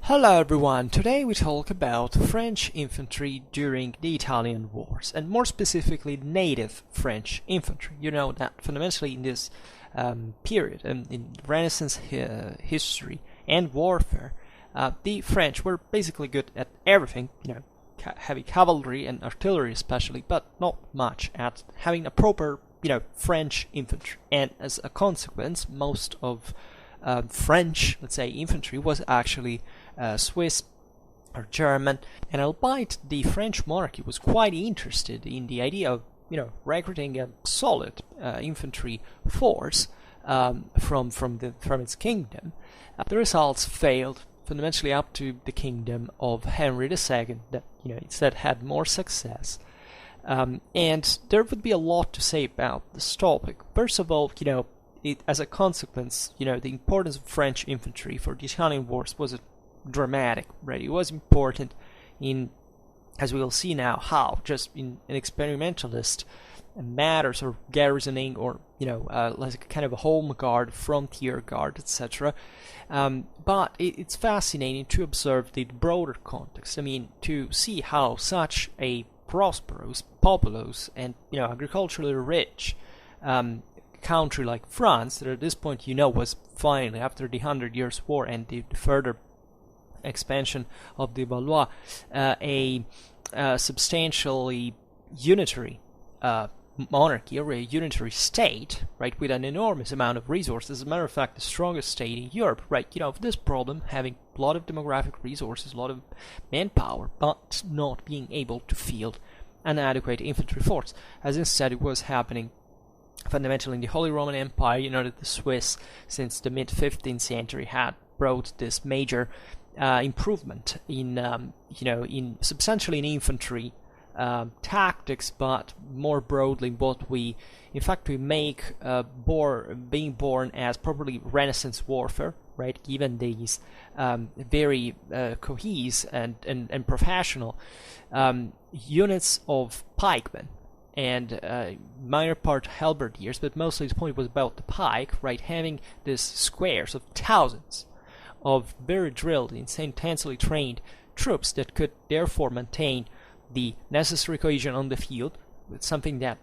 Hello everyone, today we talk about French infantry during the Italian wars, and more specifically native French infantry. You know that fundamentally in this period, in Renaissance history and warfare, the French were basically good at everything, heavy cavalry and artillery especially, but not much at having a proper, French infantry. And as a consequence, most of French, let's say, infantry was actually Swiss or German, and albeit the French monarchy was quite interested in the idea of, recruiting a solid infantry force from its kingdom, the results failed fundamentally up to the kingdom of Henry II, that instead had more success. And there would be a lot to say about this topic. First of all, as a consequence, the importance of French infantry for the Italian wars was dramatic, right? It was important in, as we will see now, how just in an experimentalist matters or garrisoning or, like kind of a home guard, frontier guard, etc. But it's fascinating to observe the broader context. I mean, to see how such a prosperous, populous, and, agriculturally rich country like France, that at this point was finally, after the 100 Years' War and the further expansion of the Valois, a substantially unitary monarchy or a unitary state, right, with an enormous amount of resources. As a matter of fact, the strongest state in Europe, right, this problem, having a lot of demographic resources, a lot of manpower, but not being able to field an adequate infantry force, as instead it was happening fundamentally in the Holy Roman Empire. That the Swiss, since the mid-15th century, had brought this major improvement in, substantially in infantry tactics, but more broadly what we make being born as probably Renaissance warfare, right? Given these very cohesive and professional units of pikemen and minor part halberdiers, but mostly the point was about the pike, right? Having these squares of thousands of very drilled, intensely trained troops that could therefore maintain the necessary cohesion on the field, with something that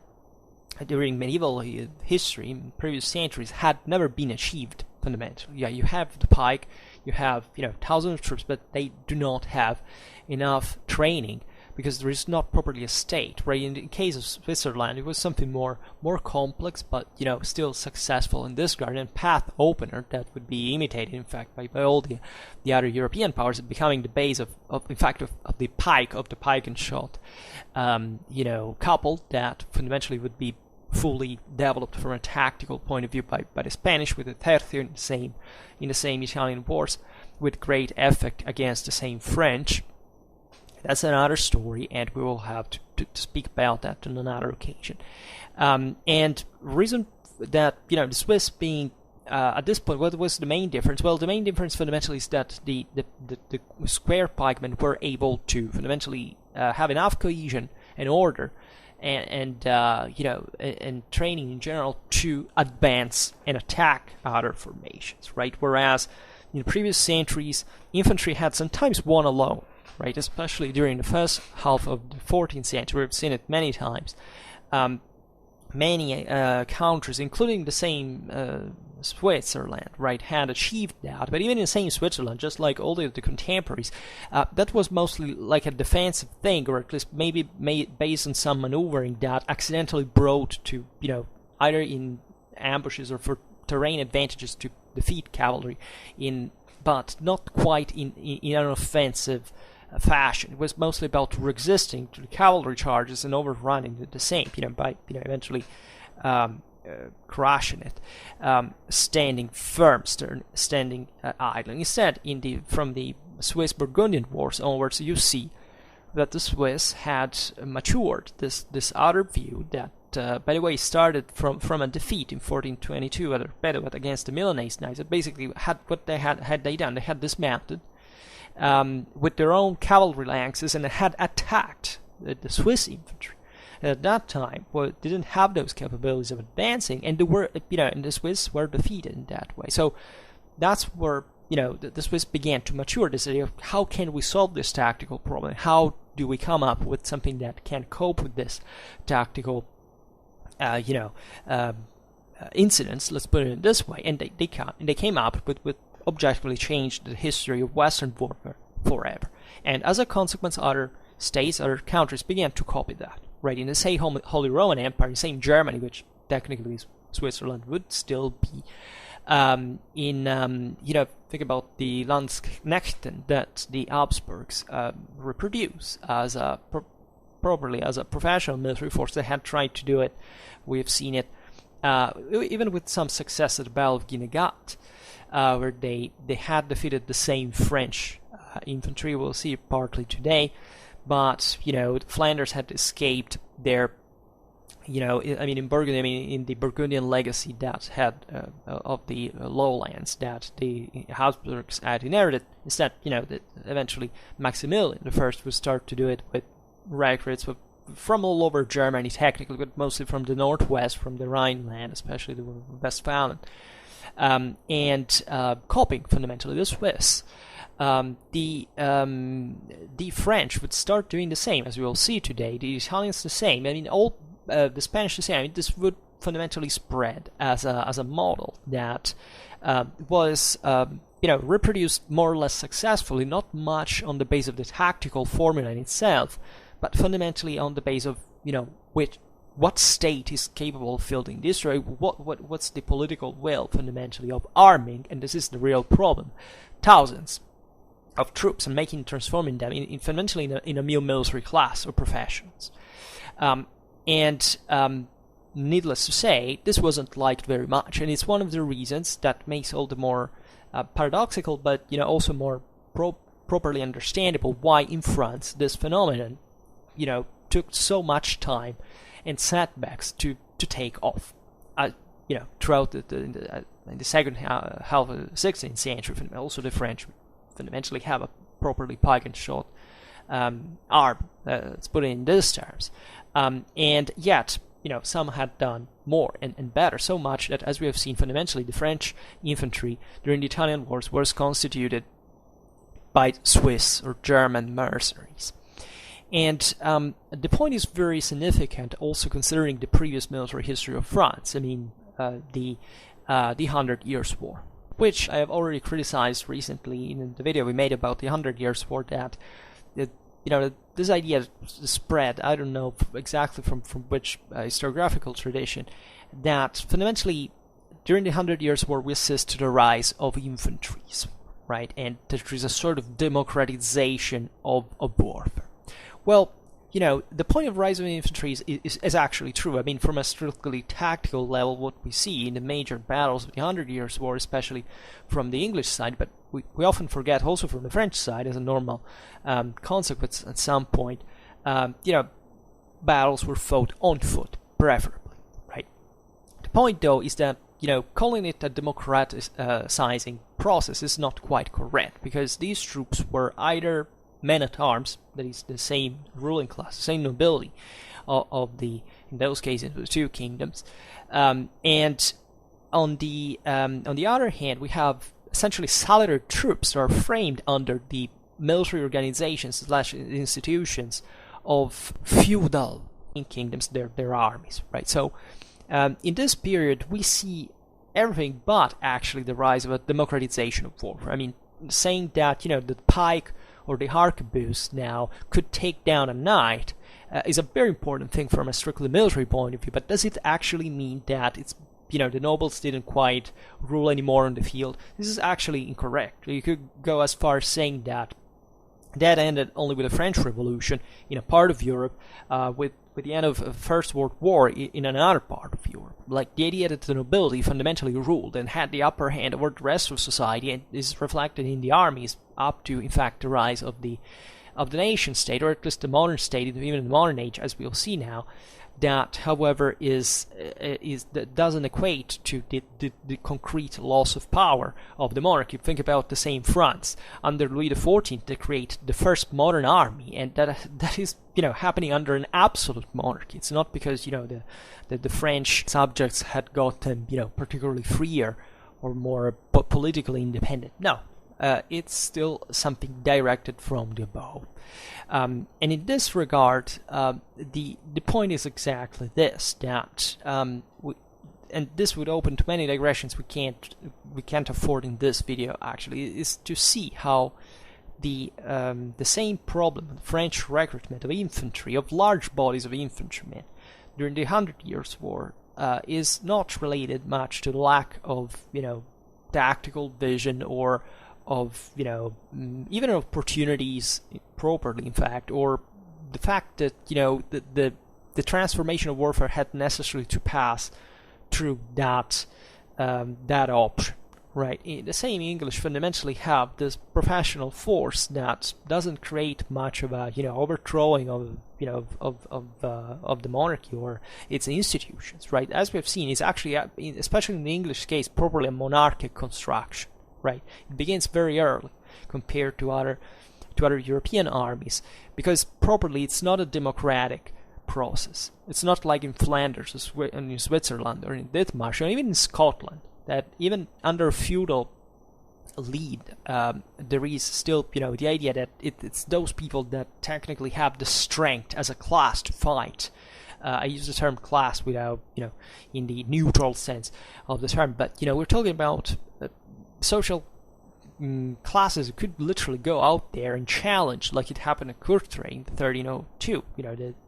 during medieval history, in previous centuries, had never been achieved fundamentally. Yeah, you have the pike, you have thousands of troops, but they do not have enough training because there is not properly a state, right? In the case of Switzerland, it was something more complex, but still successful in this regard, and path opener that would be imitated, in fact, by all the other European powers, becoming the base of the Pike&Shot, couple that fundamentally would be fully developed from a tactical point of view by the Spanish, with the Tercio in the same Italian wars, with great effect against the same French. That's another story, and we will have to speak about that on another occasion. And reason that, the Swiss being, at this point, what was the main difference? Well, the main difference fundamentally is that the square pikemen were able to fundamentally have enough cohesion and order and training in general to advance and attack other formations, right? Whereas in previous centuries, infantry had sometimes won alone, right, especially during the first half of the 14th century. We've seen it many times. Many countries, including the same Switzerland, right, had achieved that. But even in the same Switzerland, just like all the contemporaries, that was mostly like a defensive thing, or at least maybe based on some maneuvering that accidentally brought to, either in ambushes or for terrain advantages to defeat cavalry, but not quite in an offensive fashion. It was mostly about resisting to the cavalry charges and overrunning the same, by eventually crushing it, standing firm, standing idle. Instead, from the Swiss Burgundian Wars onwards, you see that the Swiss had matured this other view that, by the way, started from a defeat in 1422 at Petite against the Milanese knights. That basically had they done. They had dismounted with their own cavalry lances and had attacked the Swiss infantry. And at that time, didn't have those capabilities of advancing, and and the Swiss were defeated in that way. So that's where the Swiss began to mature this idea of how can we solve this tactical problem? How do we come up with something that can cope with this tactical, incidents? Let's put it this way. And they came up with objectively changed the history of Western warfare forever. And as a consequence, other states, other countries began to copy that. Right, in the same Holy Roman Empire, the same Germany, which technically Switzerland would still be. Think about the Landsknechten that the Habsburgs reproduce as properly as a professional military force. They had tried to do it. We've seen it even with some success at the Battle of Guinegate, where they had defeated the same French infantry. We'll see it partly today. But, Flanders had escaped their, in Burgundy, in the Burgundian legacy that had, of the lowlands that the Habsburgs had inherited, instead, that eventually Maximilian I would start to do it with recruits from all over Germany, technically, but mostly from the northwest, from the Rhineland, especially the Westphalen, and copying, fundamentally, the Swiss. The French would start doing the same, as we will see today. The Italians the same. The Spanish the same. This would fundamentally spread as a model that was reproduced more or less successfully, not much on the base of the tactical formula in itself, but fundamentally on the base of what state is capable of fielding this, right? What's the political will fundamentally of arming, and this is the real problem. Thousands of troops and transforming them fundamentally in a new military class or professions. Needless to say, this wasn't liked very much, and it's one of the reasons that makes all the more paradoxical, but also more properly understandable why in France this phenomenon, took so much time and setbacks to take off. Throughout in the second half of the 16th century, also the French fundamentally have a properly Pike&Shot arm. Let's put it in these terms. And yet, some had done more and better, so much that, as we have seen, fundamentally the French infantry during the Italian wars was constituted by Swiss or German mercenaries. And the point is very significant, also considering the previous military history of France. The 100 Years' War, which I have already criticized recently in the video we made about the 100 Years' War, that this idea spread, I don't know exactly from which historiographical tradition, that fundamentally during the 100 Years' War we assist to the rise of infantries, right? And there is a sort of democratization of warfare. Well, the point of rise of infantry is actually true. From a strictly tactical level, what we see in the major battles of the 100 Years' War, especially from the English side, but we often forget also from the French side as a normal consequence at some point, battles were fought on foot, preferably, right? The point, though, is that, calling it a democratizing process is not quite correct, because these troops were either men-at-arms, that is the same ruling class, the same nobility of in those cases, the two kingdoms, and on the other hand, we have essentially salaried troops that are framed under the military organizations / institutions of feudal kingdoms, their armies, right? So, in this period, we see everything but actually the rise of a democratization of warfare. Saying that the pike or the arquebus now could take down a knight is a very important thing from a strictly military point of view, but does it actually mean that it's the nobles didn't quite rule anymore on the field? This is actually incorrect. You could go as far as saying that ended only with the French Revolution in a part of Europe, with the end of the First World War in another part of Europe. Like, the idea that the nobility fundamentally ruled and had the upper hand over the rest of society, and is reflected in the armies up to, in fact, the rise of the nation state, or at least the modern state, even in the modern age, as we'll see now. That, however, that doesn't equate to the concrete loss of power of the monarchy. Think about the same France under Louis XIV. They create the first modern army, and that is happening under an absolute monarchy. It's not because the French subjects had gotten particularly freer or more politically independent. No, it's still something directed from the above. And in this regard, the point is exactly this, that and this would open to many digressions we can't afford in this video, actually, is to see how the same problem, French recruitment of infantry, of large bodies of infantrymen during the 100 Years' War, is not related much to the lack of, tactical vision or of, even opportunities properly, in fact, or the fact that, the transformation of warfare had necessarily to pass through that option, right? The same English fundamentally have this professional force that doesn't create much of a, overthrowing of, of the monarchy or its institutions, right? As we've seen, it's actually, especially in the English case, properly a monarchic construction, right? It begins very early compared to other European armies, because properly it's not a democratic process. It's not like in Flanders or in Switzerland or in Ditmarsch or even in Scotland, that even under feudal lead there is still the idea that it's those people that technically have the strength as a class to fight. I use the term class without in the neutral sense of the term, but we're talking about social classes who could literally go out there and challenge, like it happened at Courtrai in 1302.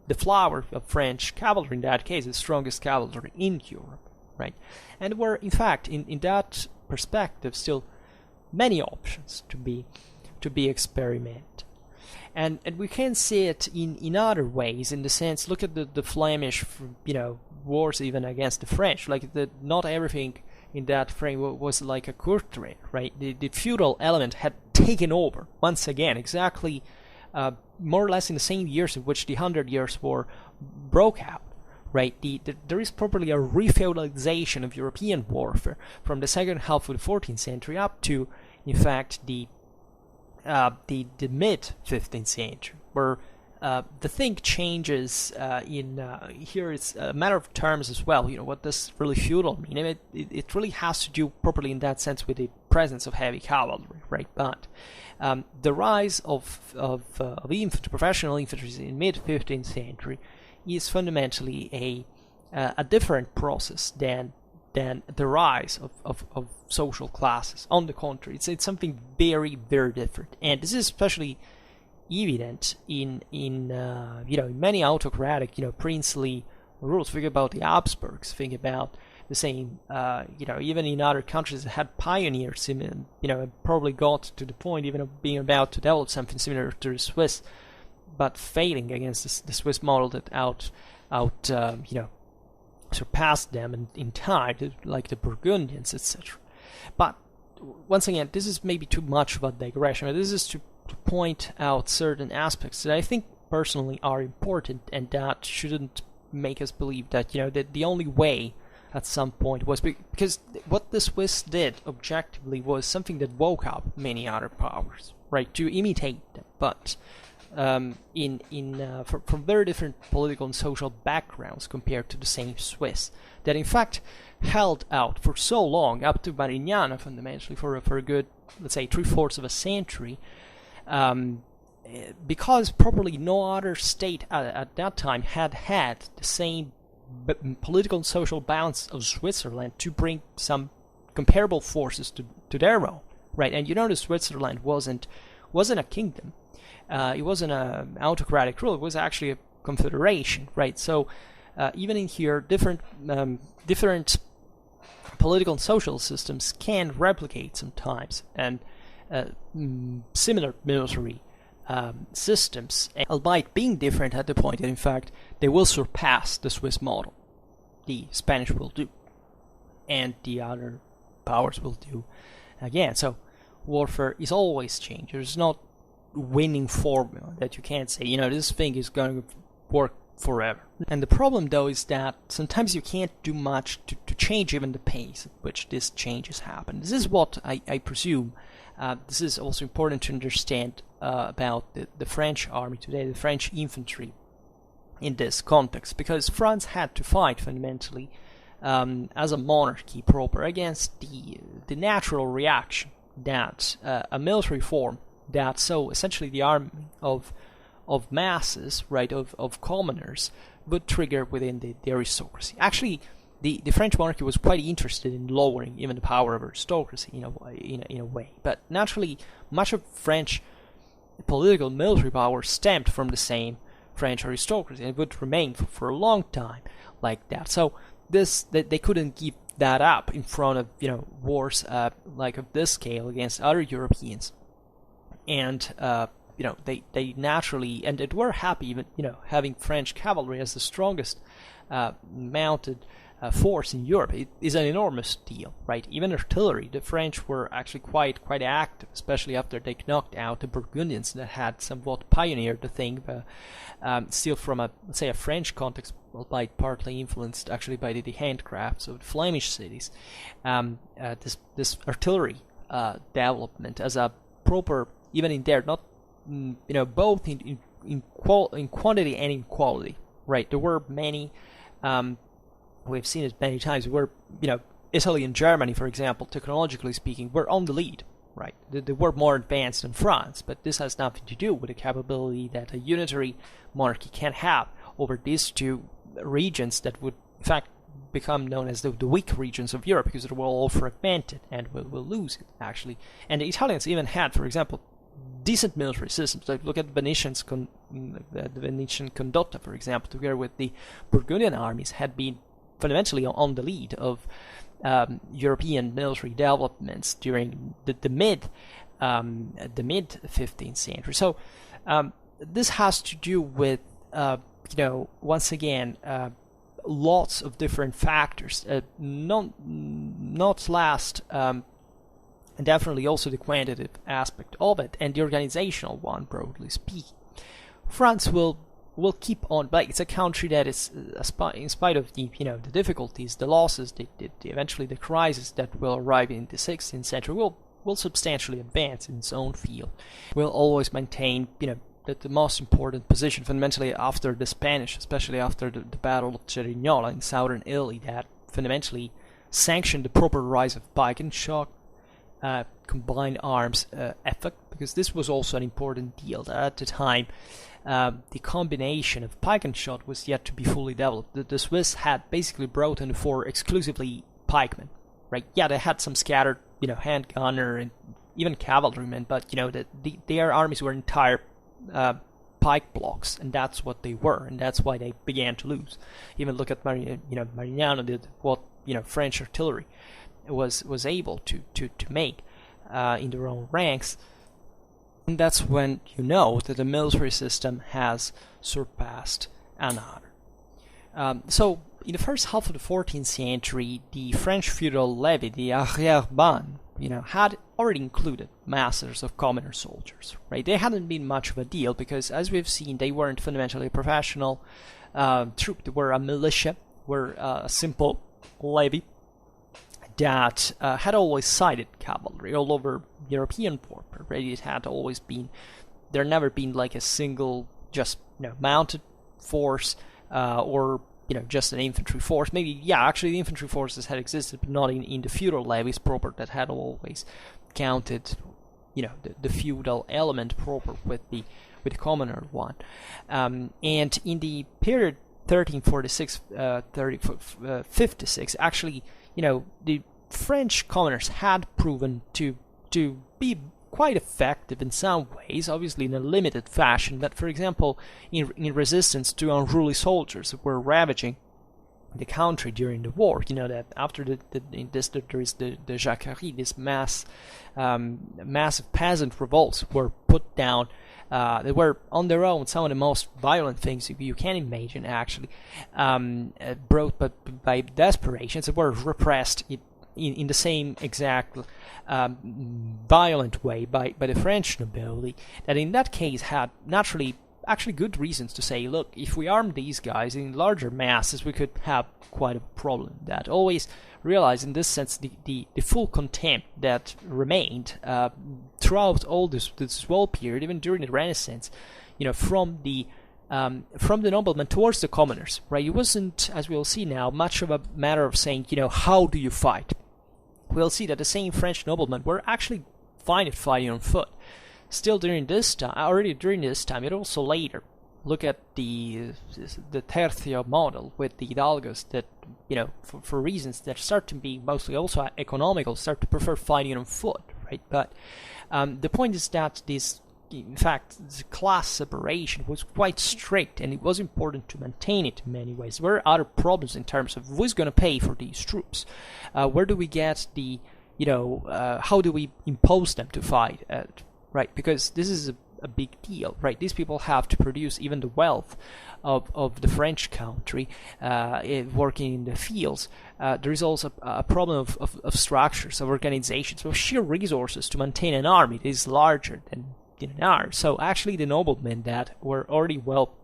The flower of French cavalry in that case, the strongest cavalry in Europe, right? And were in fact in that perspective still many options to be experimented. And we can see it in other ways, in the sense, look at the Flemish wars even against the French, like not everything in that frame was like a Courtrai, right? The feudal element had taken over once again, exactly more or less in the same years in which the 100 Years' War broke out, right? There is properly a refeudalization of European warfare from the second half of the 14th century up to, in fact, the mid 15th century, where the thing changes here it's a matter of terms as well. What does really feudal mean? It really has to do properly in that sense with the presence of heavy cavalry, right? But the rise of infantry, professional infantry in mid 15th century is fundamentally a different process than the rise of social classes. On the contrary, it's something very, very different, and this is especially evident in many autocratic princely rules. Think about the Habsburgs. Think about the same even in other countries that had pioneers in probably got to the point even of being about to develop something similar to the Swiss, but failing against the Swiss model that surpassed them in time, like the Burgundians, etc. But once again, this is maybe too much of a digression, but this is to point out certain aspects that I think personally are important, and that shouldn't make us believe that that the only way at some point was because what the Swiss did objectively was something that woke up many other powers, right, to imitate them, but from very different political and social backgrounds compared to the same Swiss, that in fact held out for so long, up to Marignano fundamentally, for a good, let's say, 3/4 of a century, because probably no other state at that time had the same political and social balance of Switzerland to bring some comparable forces to their own, right? And that Switzerland wasn't a kingdom. It wasn't an autocratic rule. It was actually a confederation, right? So even in here, different political and social systems can replicate sometimes, and similar military systems, albeit being different at the point that in fact they will surpass the Swiss model. The Spanish will do, and the other powers will do again. So warfare is always changing. There's not winning formula that you can't say, this thing is going to work forever. And the problem though is that sometimes you can't do much to change even the pace at which these changes happen. This is what I presume. This is also important to understand about the French army today, the French infantry in this context, because France had to fight fundamentally as a monarchy proper against the natural reaction that a military form that so essentially the army of masses, right, of commoners, would trigger within the aristocracy. Actually, the French monarchy was quite interested in lowering even the power of aristocracy in a way. But naturally, much of French political military power stemmed from the same French aristocracy, and it would remain for a long time like that. So they couldn't give that up in front of wars like of this scale against other Europeans, and they naturally, and they were happy even having French cavalry as the strongest mounted force in Europe. It is an enormous deal, right? Even artillery, the French were actually quite active, especially after they knocked out the Burgundians that had somewhat pioneered the thing, still from a French context, albeit partly influenced actually by the handcrafts of the Flemish cities. This artillery development as a proper, even in there, not both in quantity and in quality, right? There were many. We've seen it many times where, Italy and Germany, for example, technologically speaking, were on the lead, right? They were more advanced than France, but this has nothing to do with the capability that a unitary monarchy can have over these two regions that would, in fact, become known as the weak regions of Europe, because they were all fragmented and will lose it, actually. And the Italians even had, for example, decent military systems. Like look at the Venetian condotta, for example, together with the Burgundian armies, had been fundamentally on the lead of European military developments during the mid 15th century. So this has to do with once again lots of different factors. Not last. And definitely also the quantitative aspect of it, and the organizational one, broadly speaking. France will keep on, but it's a country that is, in spite of the the difficulties, the losses, eventually the crisis that will arrive in the 16th century, will substantially advance in its own field. Will always maintain the most important position, fundamentally after the Spanish, especially after the Battle of Cerignola in southern Italy, that fundamentally sanctioned the proper rise of Pike-and-Shot combined arms effect, because this was also an important deal. At the time, the combination of Pike-and-Shot was yet to be fully developed. The Swiss had basically brought in for exclusively pikemen, right? Yeah, they had some scattered, hand gunner and even cavalrymen, but their armies were entire pike blocks, and that's what they were, and that's why they began to lose. Even look at Marignano did what French artillery was able to make in their own ranks, and that's when that the military system has surpassed another. So in the first half of the 14th century, the French feudal levy, the arrière-ban, had already included masses of commoner soldiers, right? They hadn't been much of a deal because, as we've seen, they weren't fundamentally a professional troop. They were a militia, were a simple levy that had always sided cavalry all over European warfare. Right? It had always been, there never been like a single just mounted force or just an infantry force. Maybe actually the infantry forces had existed, but not in the feudal levies proper that had always counted the feudal element proper with the commoner one. And in the period 1346 56, actually the French commoners had proven to be quite effective in some ways, obviously in a limited fashion, but for example in resistance to unruly soldiers who were ravaging the country during the war. That after there is the Jacquerie, this massive peasant revolts were put down. They were on their own some of the most violent things you can imagine, actually, brought by desperations that were repressed in the same exact violent way by the French nobility, that in that case had naturally actually good reasons to say, look, if we arm these guys in larger masses, we could have quite a problem. That always realized in this sense the full contempt that remained throughout all this whole period, even during the Renaissance, from the noblemen towards the commoners, right? It wasn't, as we'll see now, much of a matter of saying, how do you fight? We'll see that the same French noblemen were actually find it fighting on foot. Still during this time, and also later, look at the Tercio model with the hidalgos that, for reasons that start to be mostly also economical, start to prefer fighting on foot, right? But the point is that in fact, the class separation was quite strict, and it was important to maintain it in many ways. There were other problems in terms of who's going to pay for these troops. Where do we get how do we impose them to fight at, right? Because this is a big deal, right? These people have to produce even the wealth of the French country, working in the fields. There is also a problem of structures, of organizations, of sheer resources to maintain an army that is larger than ours. So actually the noblemen that were already well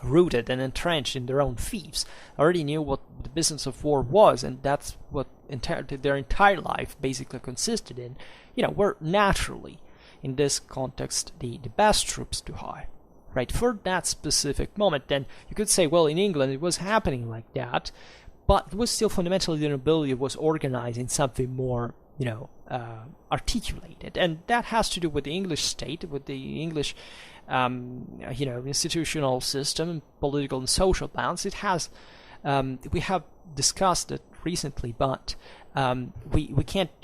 rooted and entrenched in their own fiefs already knew what the business of war was, and that's what their entire life basically consisted in, were naturally, in this context, the best troops to hire, right? For that specific moment, then you could say, well, in England it was happening like that, but it was still fundamentally the nobility was organizing something more, articulated, and that has to do with the English state, with the English, institutional system, political and social balance. It has, we have discussed it recently, but we can't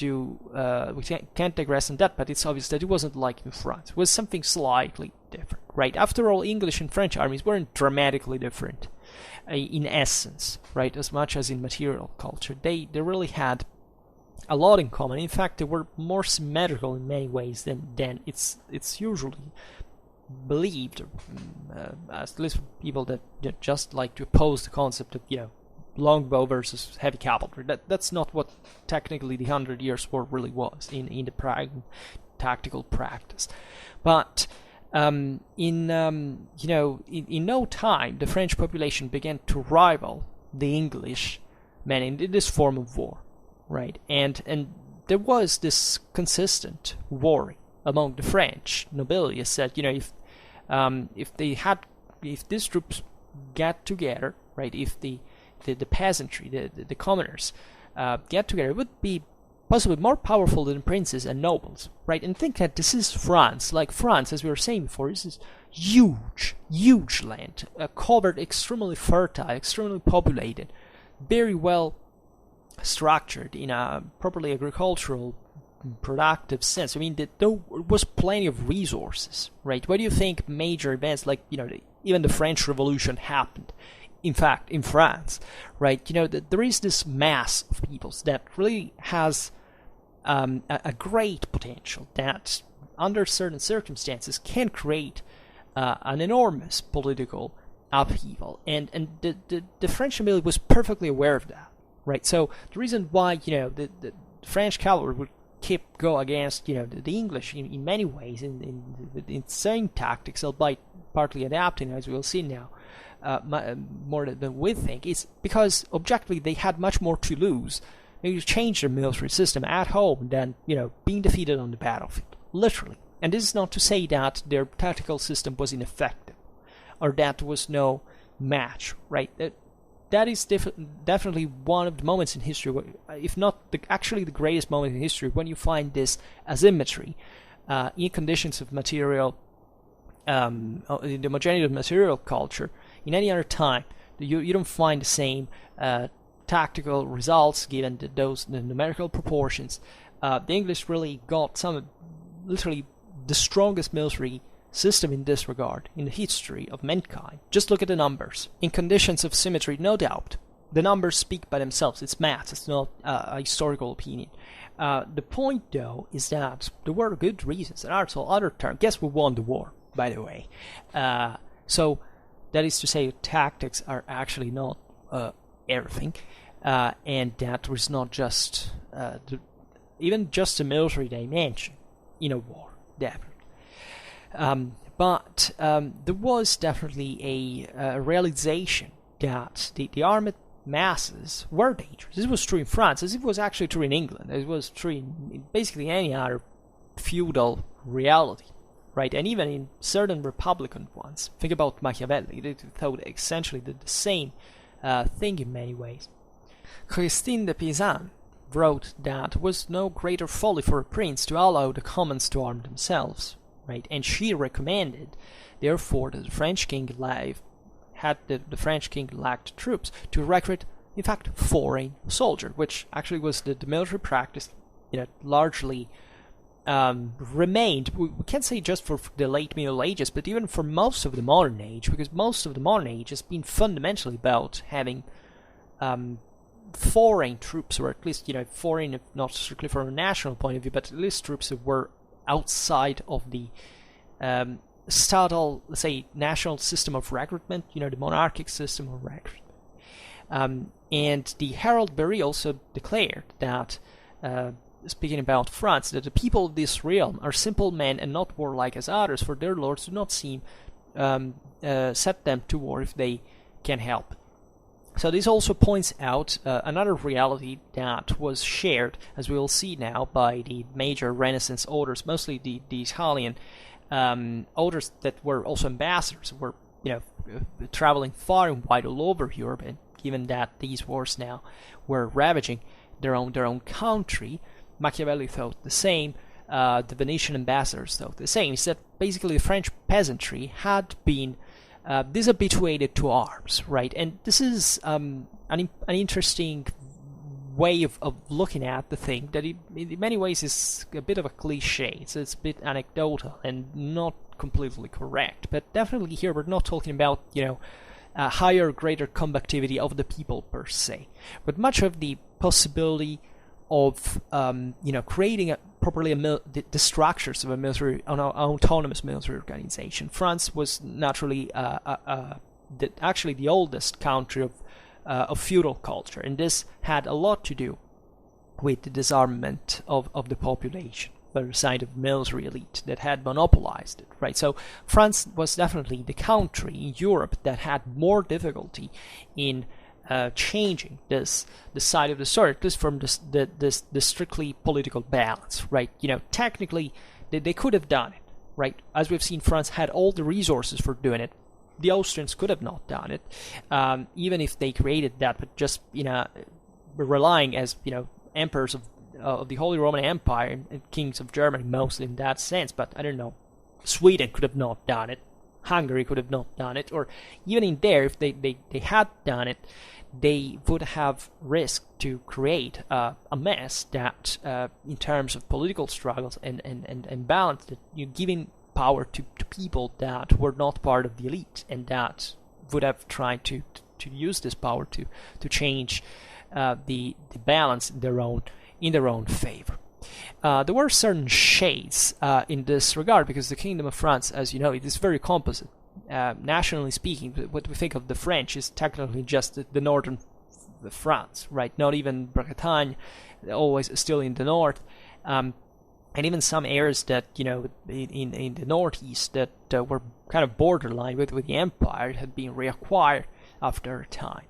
digress on that. But it's obvious that it wasn't like in France. It was something slightly different, right? After all, English and French armies weren't dramatically different in essence, right? As much as in material culture, they really had a lot in common. In fact, they were more symmetrical in many ways than it's usually believed, at least for people that just like to oppose the concept of longbow versus heavy cavalry. That's not what technically the 100 Years' War really was in the tactical practice. But in no time, the French population began to rival the English men in this form of war. Right, and there was this consistent worry among the French nobility. Said, if these troops get together, right, if the peasantry, the commoners, get together, it would be possibly more powerful than princes and nobles, right? And think that this is France. Like France, as we were saying before, this is huge land, covered, extremely fertile, extremely populated, very well structured in a properly agricultural, productive sense. I mean, there was plenty of resources, right? Why do you think major events like, even the French Revolution happened? In fact, in France, right? There is this mass of peoples that really has a great potential that, under certain circumstances, can create an enormous political upheaval, and the French nobility was perfectly aware of that. Right, so the reason why the French cavalry would go against the English in many ways in same tactics, albeit partly adapting, as we'll see now, more than we think, is because objectively they had much more to lose. They changed their military system at home than being defeated on the battlefield, literally. And this is not to say that their tactical system was ineffective or that there was no match, right? That is definitely one of the moments in history, if not actually the greatest moment in history, when you find this asymmetry in conditions of material, the homogeneity of material culture. In any other time, you don't find the same tactical results given the numerical proportions. The English really got literally the strongest military system in this regard in the history of mankind. Just look at the numbers. In conditions of symmetry, no doubt, the numbers speak by themselves. It's math, it's not a historical opinion. The point, though, is that there were good reasons, and also other terms. Guess who won the war, by the way? So that is to say, tactics are actually not everything, and that there is not just even just a military dimension in a war, definitely. But there was definitely a realization that the armed masses were dangerous. This was true in France, as it was actually true in England. It was true in basically any other feudal reality, right? And even in certain republican ones. Think about Macchiavelli. They thought essentially the same thing in many ways. Christine de Pizan wrote that it was no greater folly for a prince to allow the commons to arm themselves, right? And she recommended, therefore, that the French king lacked troops to recruit, in fact, foreign soldiers, which actually was the military practice, largely remained. We can't say just for the late Middle Ages, but even for most of the modern age, because most of the modern age has been fundamentally about having foreign troops, or at least, foreign, not strictly from a national point of view, but at least troops that were outside of the statal, let's say, national system of recruitment, the monarchic system of recruitment. And the Herald Berry also declared that, speaking about France, that the people of this realm are simple men and not warlike as others, for their lords do not seem set them to war if they can help. So this also points out another reality that was shared, as we will see now, by the major Renaissance authors, mostly the Italian authors that were also ambassadors, were traveling far and wide all over Europe, and given that these wars now were ravaging their own country, Machiavelli thought the same. The Venetian ambassadors thought the same. He said basically the French peasantry had been dishabituated to arms, right? And this is an interesting way of looking at the thing that in many ways is a bit of a cliche. It's a bit anecdotal and not completely correct. But definitely here we're not talking about, a higher, greater combativity of the people per se, but much of the possibility of creating properly the structures of an autonomous military organization. France was naturally actually the oldest country of feudal culture, and this had a lot to do with the disarmament of the population by the side of military elite that had monopolized it, right? So France was definitely the country in Europe that had more difficulty in changing the side of the story, at least from the strictly political balance, right? Technically, they could have done it, right? As we've seen, France had all the resources for doing it. The Austrians could have not done it, even if they created that, but just, relying as, emperors of the Holy Roman Empire and kings of Germany, mostly in that sense. But I don't know, Sweden could have not done it, Hungary could have not done it, or even in there, if they had done it, they would have risked to create a mess that, in terms of political struggles and balance, that you're giving power to people that were not part of the elite, and that would have tried to use this power to change the balance in their own favor. There were certain shades in this regard, because the Kingdom of France, as you know, it is very composite. Nationally speaking, what we think of the French is technically just the northern France, right? Not even Bretagne, always still in the north, and even some areas that, in the northeast that were kind of borderline with the empire had been reacquired after a time.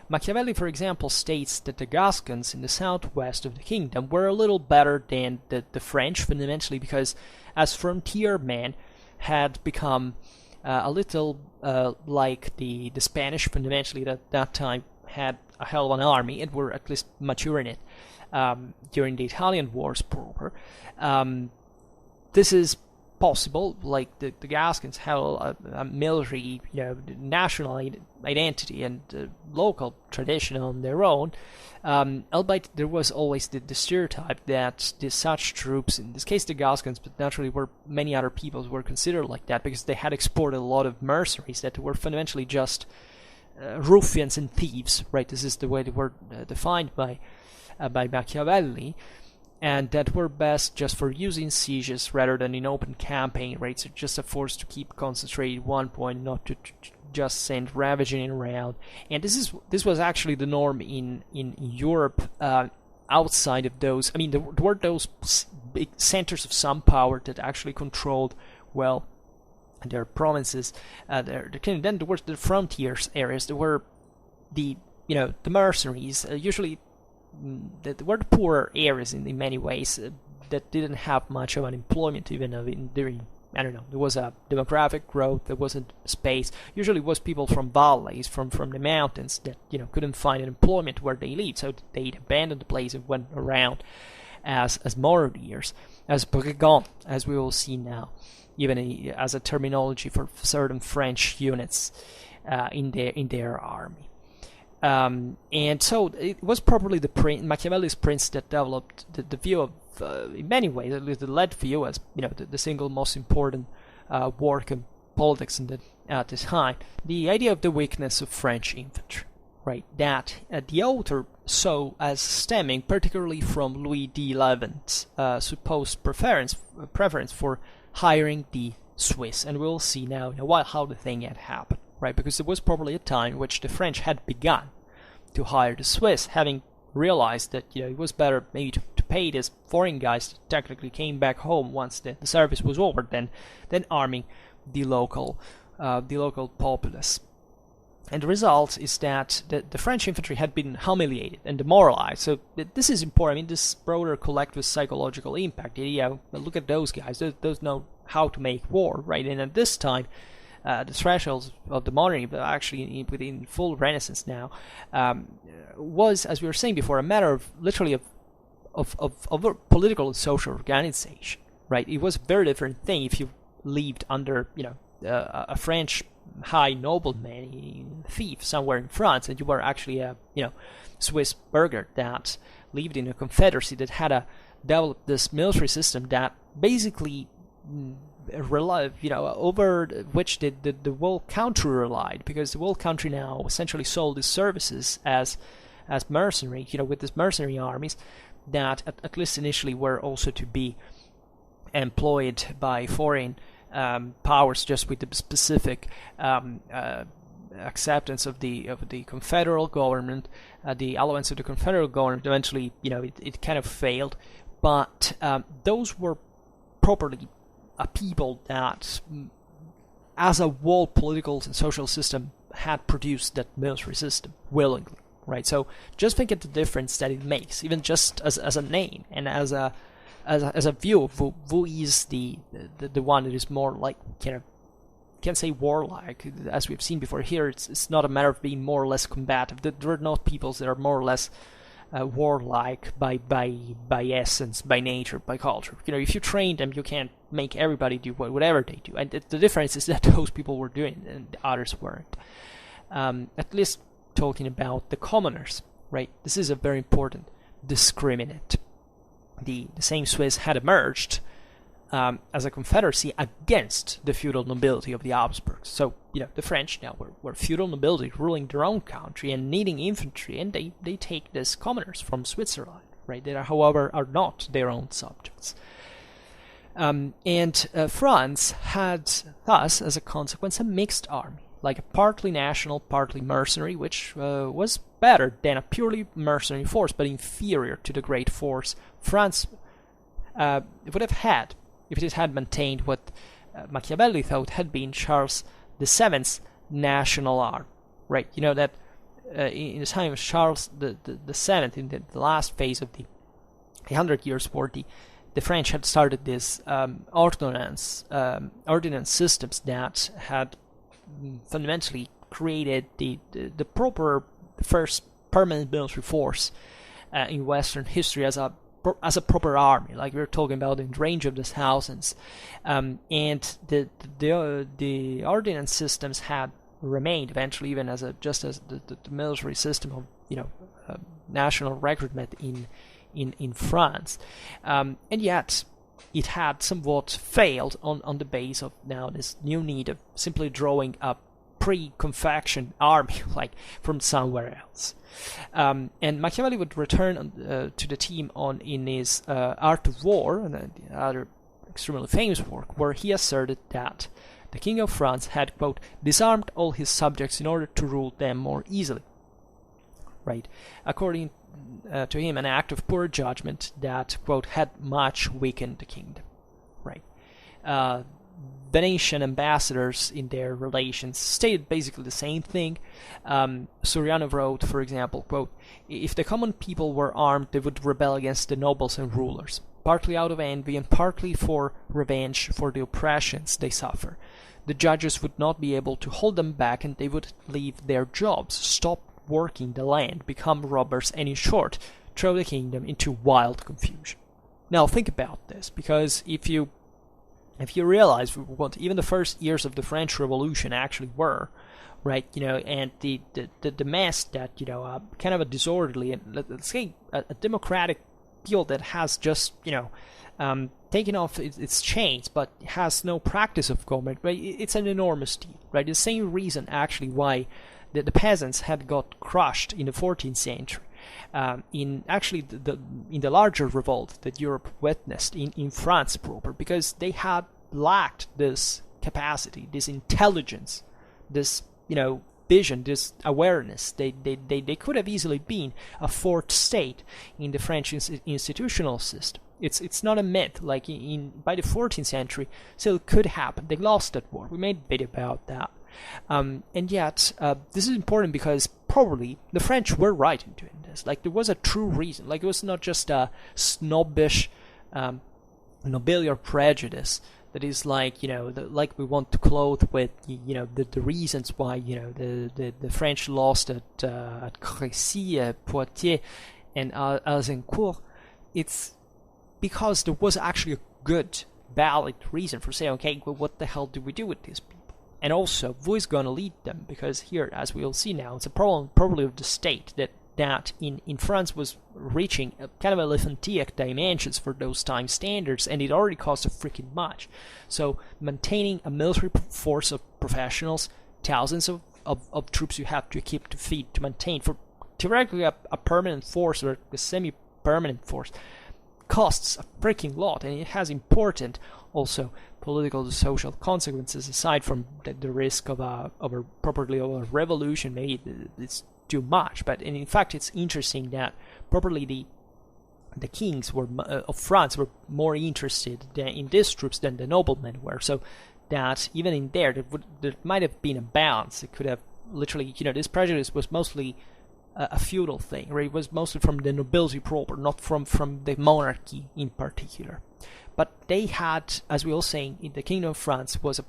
Machiavelli, for example, states that the Gascons in the southwest of the kingdom were a little better than the French, fundamentally because, as frontier men, had become a little like the Spanish, fundamentally, that at that time had a hell of an army and were at least maturing it during the Italian wars proper. This is possible, like the Gascons had a military, national identity and local tradition on their own, albeit there was always the stereotype that such troops, in this case the Gascons, but naturally were many other peoples, were considered like that because they had exported a lot of mercenaries that were fundamentally just ruffians and thieves, right? This is the way they were defined by Machiavelli, and that were best just for using sieges rather than in open campaign, right? So just a force to keep concentrated at one point, not to just send ravaging around. And this was actually the norm in Europe outside of those. I mean, there were those big centers of some power that actually controlled, well, their provinces. Then there were the frontiers areas. There were the mercenaries, usually. That were the poorer areas in many ways that didn't have much of an employment even during I don't know, there was a demographic growth, there wasn't space. Usually it was people from valleys, from the mountains that, couldn't find an employment where they lived, so they'd abandoned the place and went around as mountaineers, as brigands, as we will see now, even as a terminology for certain French units in their army. And so it was probably Machiavelli's prince that developed the view of, in many ways, at least the led view as the single most important work in politics at this time, the idea of the weakness of French infantry, right? That the author saw as stemming particularly from Louis XI's supposed preference for hiring the Swiss, and we'll see now in a while how the thing had happened, right? Because it was probably a time in which the French had begun to hire the Swiss, having realized that it was better maybe to pay these foreign guys that technically came back home once the service was over than arming the local populace. And the result is that the French infantry had been humiliated and demoralized. So this is important. I mean, this broader collective psychological impact. Look at those guys. Those know how to make war, right? And at this time, the thresholds of the modernity, but actually within full Renaissance now, was, as we were saying before, a matter of literally of political and social organization, right? It was a very different thing if you lived under, a French high nobleman, thief somewhere in France, and you were actually a, Swiss burgher that lived in a confederacy that had developed this military system that basically over which the whole country relied, because the whole country now essentially sold its services as mercenary, with these mercenary armies that at least initially were also to be employed by foreign powers, just with the specific acceptance of the confederal government, the allowance of the confederal government. Eventually, it kind of failed, but those were properly a people that, as a whole political and social system, had produced that military system willingly, right? So just think of the difference that it makes, even just as a name and as a view of who is the one that is more like, can't say warlike, as we've seen before. Here it's not a matter of being more or less combative. There are not peoples that are more or less warlike by essence, by nature, by culture. If you train them, you can't make everybody do whatever they do. And the difference is that those people were doing it and the others weren't. At least talking about the commoners, right? This is a very important discriminant. The same Swiss had emerged as a confederacy against the feudal nobility of the Habsburgs. So, the French now were feudal nobility ruling their own country and needing infantry, and they take these commoners from Switzerland, right? They, however, are not their own subjects. And France had, thus, as a consequence, a mixed army, like a partly national, partly mercenary, which was better than a purely mercenary force, but inferior to the great force France would have had if it had maintained what Machiavelli thought had been Charles VII's national army, right? That in the time of Charles the Seventh, in the last phase of the 100 Years' War, the French had started this ordonnance systems that had fundamentally created the proper first permanent military force in Western history as a proper army, like we were talking about, in range of the thousands, and the ordinance systems had remained eventually, even as just as the military system of national recruitment in France, and yet it had somewhat failed on the base of now this new need of simply drawing a pre-confectioned army like from somewhere else. And Machiavelli would return to the theme in his Art of War, and the other extremely famous work, where he asserted that the King of France had, quote, disarmed all his subjects in order to rule them more easily. Right? According to him, an act of poor judgment that, quote, had much weakened the kingdom. Right? Venetian ambassadors in their relations stated basically the same thing. Soriano wrote, for example, quote, if the common people were armed, they would rebel against the nobles and rulers. partly out of envy and partly for revenge for the oppressions they suffer. The judges would not be able to hold them back, and they would leave their jobs, stop working the land, become robbers, and in short, throw the kingdom into wild confusion. Now think about this, because if you realize what even the first years of the French Revolution actually were, right, and the mess that, kind of a disorderly and, let's say, a democratic field that has just, taken off its chains but has no practice of government, right? It's an enormous deal, right? The same reason actually why the peasants had got crushed in the 14th century. In the larger revolt that Europe witnessed in France proper, because they had lacked this capacity, this intelligence, this vision, this awareness. They could have easily been a fourth state in the French institutional system. It's not a myth. Like by the 14th century, still could happen. They lost that war. We made a video about that. And yet, this is important because probably the French were right in doing this. Like, there was a true reason. Like, it was not just a snobbish, nobiliar prejudice that is like, like we want to clothe with, the reasons why, the French lost at Crécy, Poitiers, and Azincourt. It's because there was actually a good, valid reason for saying, okay, well, what the hell do we do with these people? And also, who is going to lead them? Because here, as we'll see now, it's a problem probably of the state that in France was reaching a kind of elephantiac dimensions for those time standards, and it already cost a freaking much. So maintaining a military force of professionals, thousands of troops you have to equip, to feed, to maintain, for theoretically a permanent force or a semi-permanent force, costs a freaking lot, and it has important also political and social consequences aside from the risk of a revolution. Maybe it's too much, but in fact it's interesting that probably the kings of France were more interested in these troops than the noblemen were, so that even in there might have been a balance. It could have literally, this prejudice was mostly a feudal thing, right? It was mostly from the nobility proper, not from the monarchy in particular. But they had, as we were saying, in the Kingdom of France was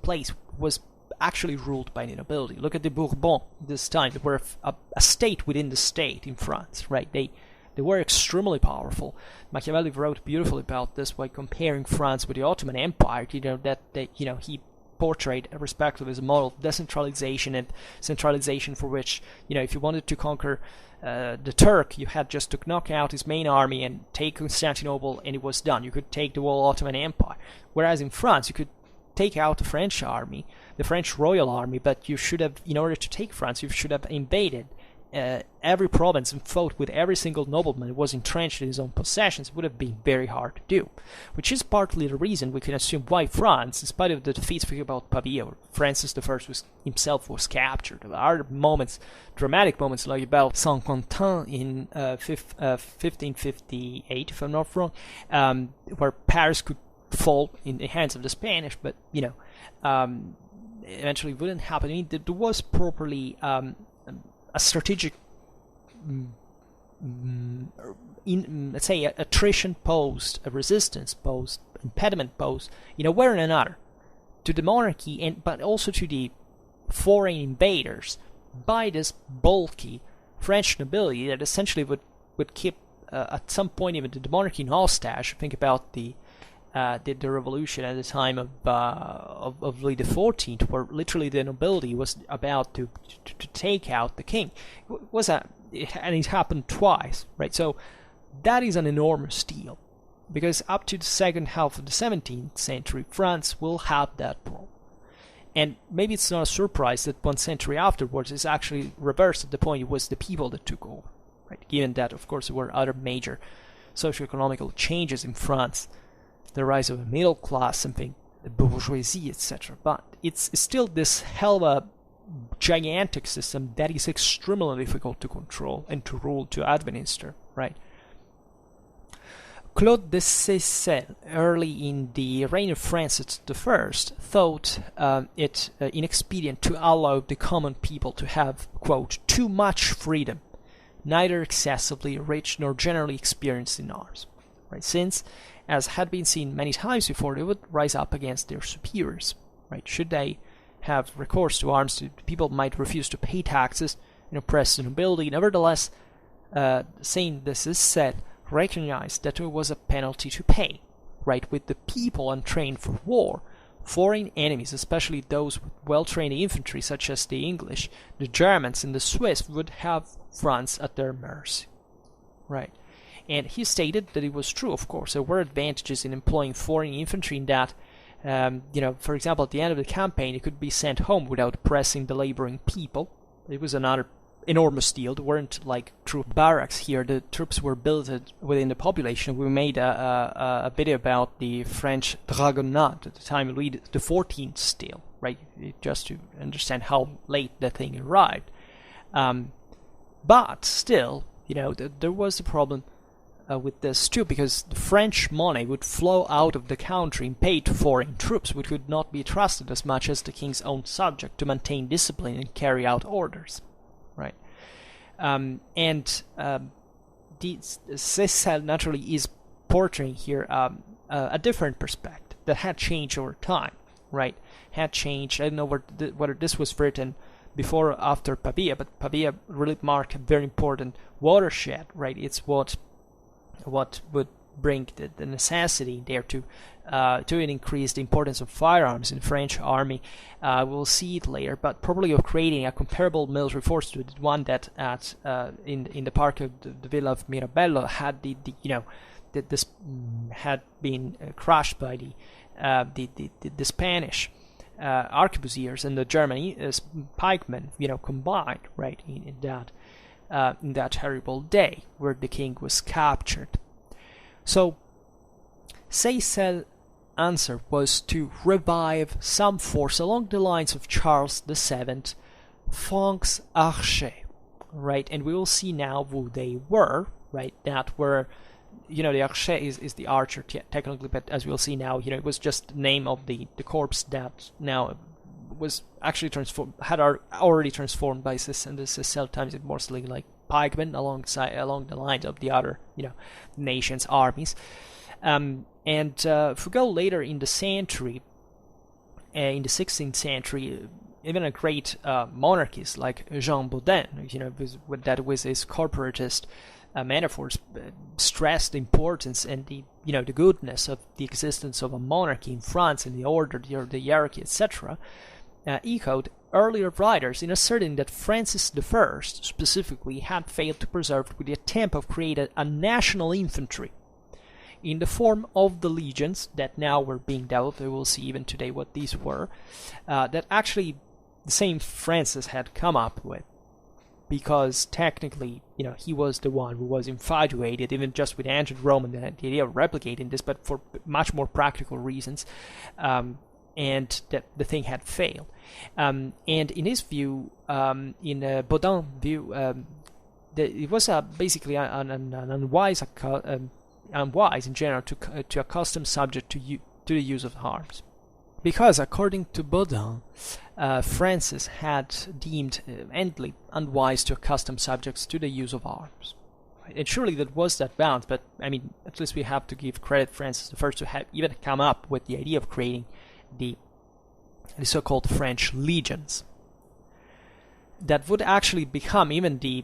actually ruled by the nobility. Look at the Bourbons this time. They were a state within the state in France, right? They were extremely powerful. Macchiavelli wrote beautifully about this by comparing France with the Ottoman Empire. He portrayed a respectively model of decentralization and centralization, for which, if you wanted to conquer the Turk, you had just to knock out his main army and take Constantinople, and it was done. You could take the whole Ottoman Empire. Whereas in France, you could take out the French army, the French royal army, but you should have, in order to take France, you should have invaded every province and fought with every single nobleman who was entrenched in his own possessions. It would have been very hard to do, which is partly the reason we can assume why France, in spite of the defeats, speaking about Pavia, where Francis I himself was captured. There are moments, dramatic moments, like about Saint-Quentin in 1558, if I'm not wrong, where Paris could fall in the hands of the Spanish, but eventually wouldn't happen. I mean, there was properly a strategic, let's say, attrition posed, a resistance posed, impediment posed, in a way or another, to the monarchy, but also to the foreign invaders by this bulky French nobility that essentially would keep at some point even the monarchy in hostage. Think about the revolution at the time of Louis XIV, where literally the nobility was about to take out the king. And it happened twice, right? So that is an enormous deal, because up to the second half of the 17th century, France will have that problem. And maybe it's not a surprise that 1 century afterwards is actually reversed. At the point it was the people that took over, right? Given that, of course, there were other major socio-economical changes in France, the rise of the middle class, something, the bourgeoisie, etc. But it's still this hell of a gigantic system that is extremely difficult to control and to rule, to administer, right? Claude de Seyssel, early in the reign of Francis I, thought it inexpedient to allow the common people to have, quote, too much freedom, neither excessively rich nor generally experienced in arms, right? Since, as had been seen many times before, they would rise up against their superiors, right? Should they have recourse to arms, people might refuse to pay taxes and oppress the nobility. Nevertheless, saying this is said, recognized that there was a penalty to pay, right? With the people untrained for war, foreign enemies, especially those with well-trained infantry such as the English, the Germans and the Swiss, would have France at their mercy, right? And he stated that it was true, of course. There were advantages in employing foreign infantry in that, for example, at the end of the campaign, it could be sent home without oppressing the laboring people. It was another enormous deal. There weren't like troop barracks here. The troops were built within the population. We made a video about the French dragonnades at the time, Louis the 14th still, right? Just to understand how late the thing arrived. But still, there was a problem with this too, because the French money would flow out of the country and pay to foreign troops, which would not be trusted as much as the king's own subject to maintain discipline and carry out orders, right? Seyssel naturally is portraying here a different perspective that had changed over time, right? Had changed. I don't know whether this was written before or after Pavia, but Pavia really marked a very important watershed, right? It's what would bring the necessity there to increase the importance of firearms in the French army. We'll see it later, but probably of creating a comparable military force to the one that in the park of the Villa of Mirabello had this had been crushed by the Spanish arquebusiers and the German pikemen, combined, right, in that terrible day where the king was captured. So Seyssel answer was to revive some force along the lines of Charles VII, franc-archers, right? And we will see now who they were, right? That were, the archer is the archer technically, but as we'll see now, it was just the name of the corpse that now was actually already transformed by the Seyssel times. It mostly like pikemen along the lines of the other nations' armies. If we go later in the century, in the 16th century, even a great monarchist like Jean Bodin, with his corporatist metaphors, stressed the importance and the goodness of the existence of a monarchy in France and the order, the hierarchy, etc. Echoed earlier writers in asserting that Francis I specifically had failed to preserve with the attempt of creating a national infantry in the form of the legions that now were being developed. We will see even today what these were, that actually the same Francis had come up with, because technically, he was the one who was infatuated, even just with ancient Rome and the idea of replicating this, but for much more practical reasons, and that the thing had failed. And in his view, in Bodin's view, it was basically an unwise in general to accustom subject to the use of arms, because according to Bodin, Francis had deemed endly unwise to accustom subjects to the use of arms. And surely that was that bound, but I mean, at least we have to give credit Francis I to have even come up with the idea of creating the so-called French legions that would actually become even the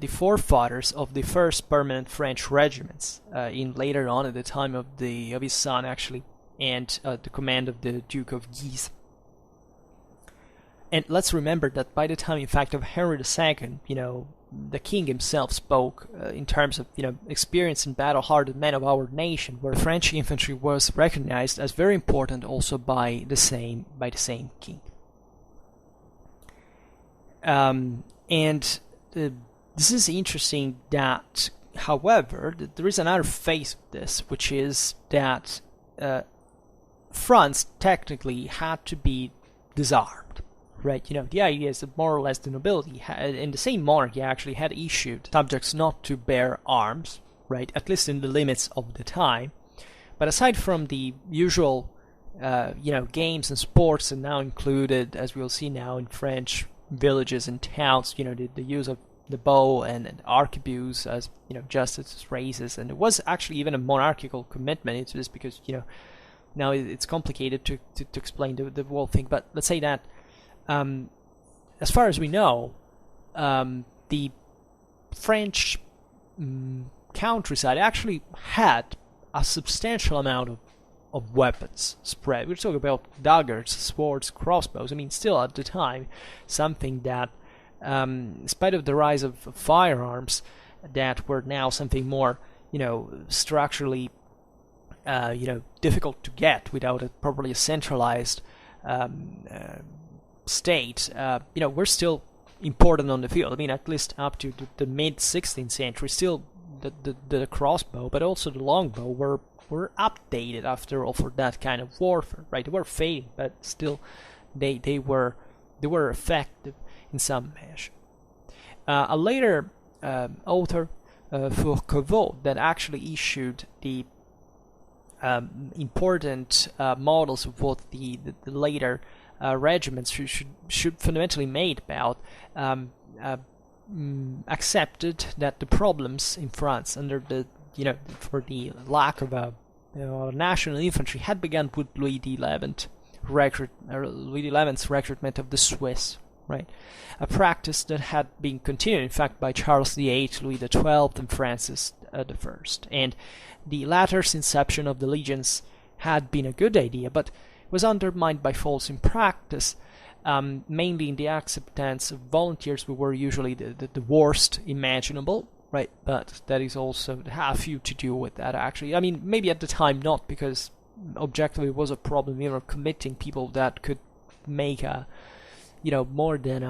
forefathers of the first permanent French regiments in later on at the time of his son actually, and the command of the Duke of Guise. And let's remember that by the time, in fact, of Henry II, the king himself spoke in terms of experience in battle-hardened men of our nation, where French infantry was recognized as very important also by the same king. This is interesting that, however, there is another phase of this, which is that France technically had to be disarmed. Right, the idea is that more or less the nobility in the same monarchy actually had issued subjects not to bear arms, right, at least in the limits of the time. But aside from the usual, games and sports, and now included, as we'll see now in French villages and towns, the use of the bow and arquebus as justice races, and it was actually even a monarchical commitment into this, because now it's complicated to explain the whole thing. But let's say that as far as we know, the French countryside actually had a substantial amount of weapons spread. We're talking about daggers, swords, crossbows. I mean, still at the time, something that, in spite of the rise of firearms, that were now something more, structurally, difficult to get without a properly centralized state. We're still important on the field. I mean, at least up to the mid 16th century, still the crossbow, but also the longbow were updated after all for that kind of warfare, right? They were fading, but still they were effective in some measure. A later author, Fourquevaux, that actually issued the important models of what the later regiments should fundamentally made about, accepted that the problems in France under for the lack of a national infantry had begun with Louis XI's recruitment of the Swiss, right? A practice that had been continued, in fact, by Charles VIII, Louis XII, and Francis I. And the latter's inception of the legions had been a good idea, but was undermined by faults in practice, mainly in the acceptance of volunteers, who were usually the worst imaginable, right? But that is also have few to do with that, actually. I mean, maybe at the time not, because objectively it was a problem, committing people that could make a, more than,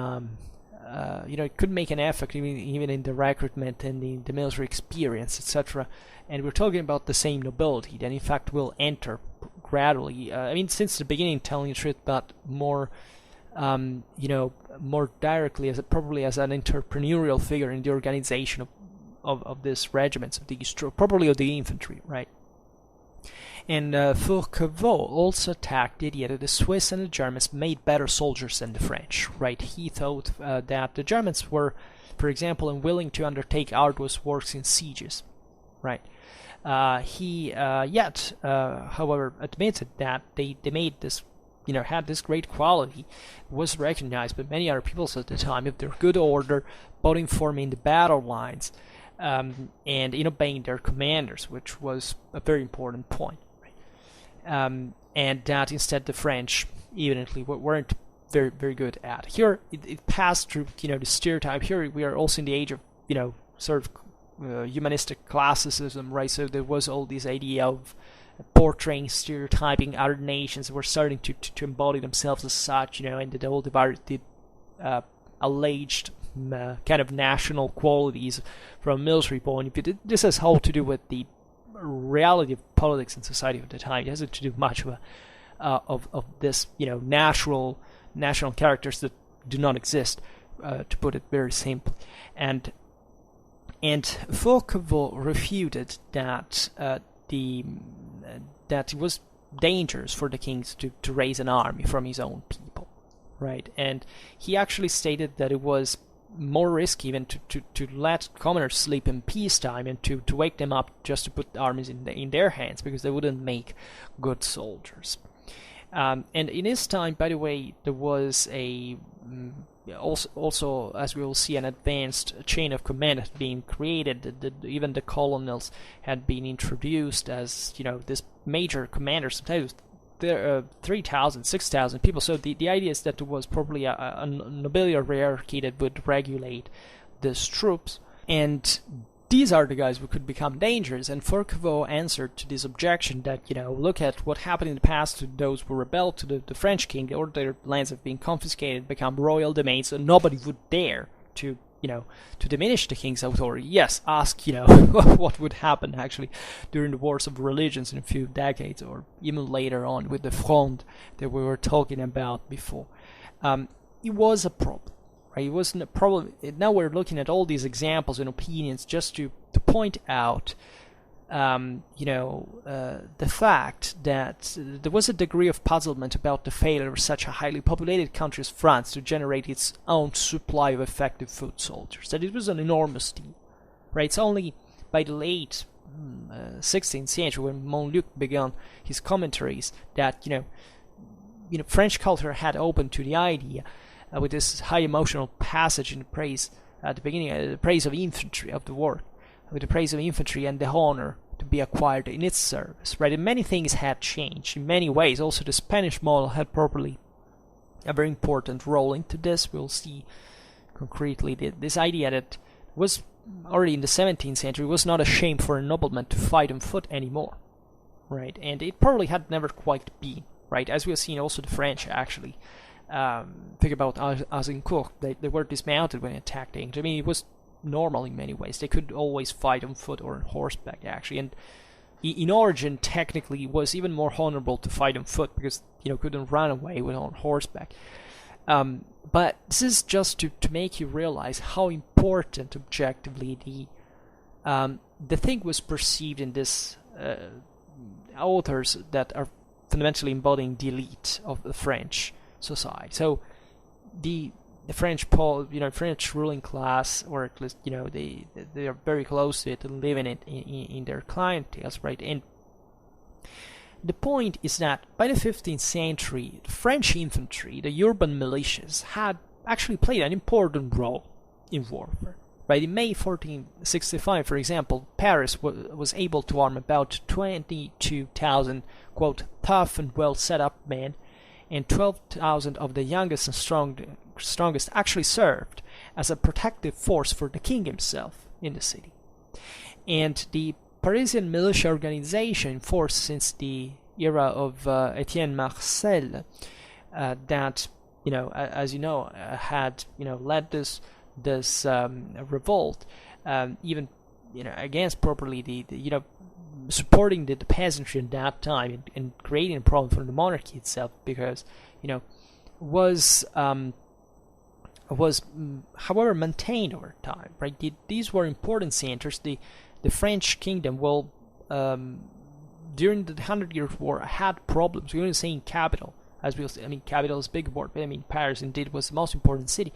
it could make an effort even in the recruitment and the military experience, etc. And we're talking about the same nobility that in fact will enter gradually, since the beginning, telling the truth, but more, more directly probably as an entrepreneurial figure in the organization of these regiments, probably of the infantry, right? And Fourquevaux also attacked the idea that the Swiss and the Germans made better soldiers than the French, right? He thought that the Germans were, for example, unwilling to undertake arduous works in sieges, right? He however, admitted that they made this, had this great quality, was recognized by many other peoples at the time of their good order, both in forming the battle lines and in obeying their commanders, which was a very important point. Right? And that instead the French evidently weren't very, very good at. Here it passed through, the stereotype. Here we are also in the age of, sort of humanistic classicism, right? So there was all this idea of portraying, stereotyping other nations were starting to embody themselves as such, and the whole the alleged kind of national qualities from a military point of view. This has all to do with the reality of politics and society of the time. It hasn't to do much of this, national characters that do not exist, to put it very simply. And Fourquevaux refuted that that it was dangerous for the kings to raise an army from his own people, right? And he actually stated that it was more risky even to let commoners sleep in peacetime and to wake them up just to put armies in their hands, because they wouldn't make good soldiers. And in his time, by the way, there was also, as we will see, an advanced chain of command had been created. Even the colonels had been introduced as, this major commander. Sometimes there 3,000, 6,000 people. So the idea is that there was probably a nobility hierarchy that would regulate these troops, and these are the guys who could become dangerous. And Fourquevaux answered to this objection that, look at what happened in the past to those who rebelled to the French king, or their lands have been confiscated, become royal domains, and nobody would dare to diminish the king's authority. Yes, ask, what would happen actually during the wars of religions in a few decades, or even later on with the Fronde that we were talking about before. It was a problem. It wasn't a problem. Now we're looking at all these examples and opinions just to point out the fact that there was a degree of puzzlement about the failure of such a highly populated country as France to generate its own supply of effective foot soldiers. That it was an enormous deal, right? It's only by the late 16th century when Montluc began his commentaries that French culture had opened to the idea with this high emotional passage in the praise at the beginning, the praise of infantry of the work. With the praise of infantry and the honor to be acquired in its service, right? And many things had changed in many ways. Also, the Spanish model had probably a very important role into this. We'll see concretely this idea that was already in the 17th century was not a shame for a nobleman to fight on foot anymore, right? And it probably had never quite been, right? As we have seen, also the French actually think about Azincourt. They were dismounted when they attacked the English. I mean, it was normal in many ways. They could always fight on foot or on horseback, actually, and in origin technically it was even more honorable to fight on foot because couldn't run away with on horseback. But this is just to make you realize how important objectively the thing was perceived in this authors that are fundamentally embodying the elite of the French society. So the French French ruling class, or at least they are very close to it and live in it in their clienteles, right? And the point is that by the 15th century, the French infantry, the urban militias, had actually played an important role in warfare. Right, in May 1465, for example, Paris was able to arm about 22,000, quote, tough and well set up men, and 12,000 of the youngest and strongest actually served as a protective force for the king himself in the city. And the Parisian militia organization in force since the era of Etienne Marcel, that as you know had led this revolt, even against properly the supporting the peasantry at that time and creating a problem for the monarchy itself, because was however maintained over time, right? These were important centers. The French kingdom will during the 100 Years' War had problems. We're going to say in capital, as we'll say. I mean, capital is a big word, but I mean Paris indeed was the most important city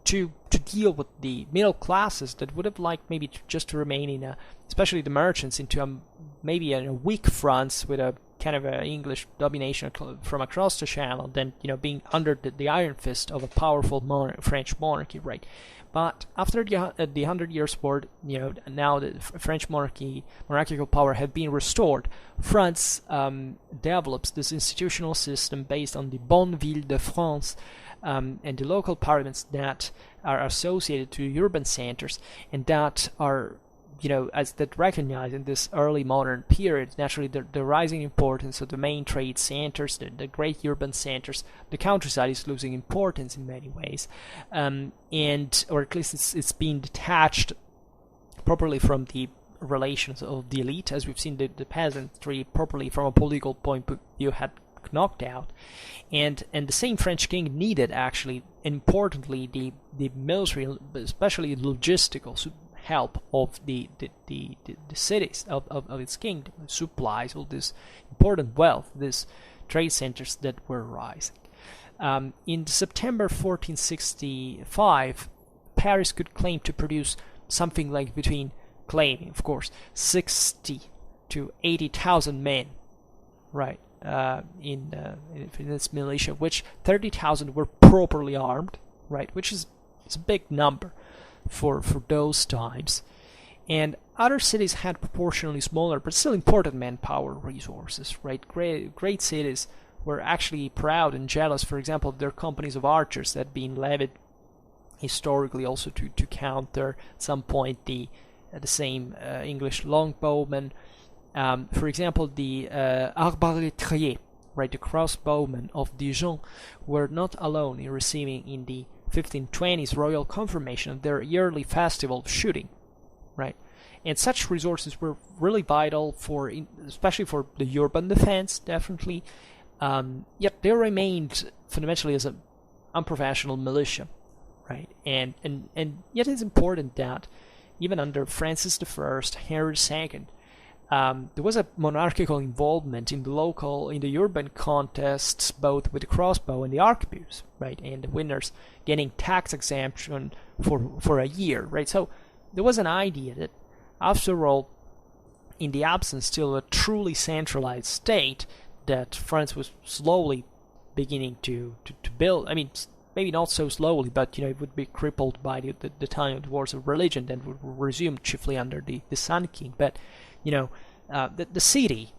to deal with the middle classes that would have liked maybe just to remain in especially the merchants, into maybe a weak France with a kind of an English domination from across the channel, than being under the iron fist of a powerful French monarchy, right? But after the 100 Years' War, now the French monarchical power had been restored. France develops this institutional system based on the Bonne Ville de France and the local parliaments that are associated to urban centers, and that are as that recognize in this early modern period, naturally the rising importance of the main trade centers, the great urban centers. The countryside is losing importance in many ways, or at least it's being detached properly from the relations of the elite, as we've seen the peasantry properly from a political point of view had knocked out, and the same French king needed actually, importantly, the military, especially logistical help of the cities of its kingdom, supplies, all this important wealth, these trade centers that were rising. In September 1465, Paris could claim to produce something like claiming, of course, 60 to 80,000 men, right, in its militia, which 30,000 were properly armed, right, which is a big number for those times. And other cities had proportionally smaller but still important manpower resources, right? Great cities were actually proud and jealous, for example, of their companies of archers that had been levied historically also to counter at some point the same English longbowmen. For example, the arbalétriers, right, the crossbowmen of Dijon, were not alone in receiving in the 1520s royal confirmation of their yearly festival of shooting, right? And such resources were really vital especially for the urban defense, definitely. Yet they remained fundamentally as an unprofessional militia, right? And yet it's important that even under Francis I, Henry II, there was a monarchical involvement in the urban contests, both with the crossbow and the arquebus, right? And the winners getting tax exemption for a year, right? So there was an idea that, after all, in the absence still of a truly centralized state, that France was slowly beginning to build. I mean, maybe not so slowly, but it would be crippled by the time of the wars of religion, then would resume chiefly under the Sun King. But the city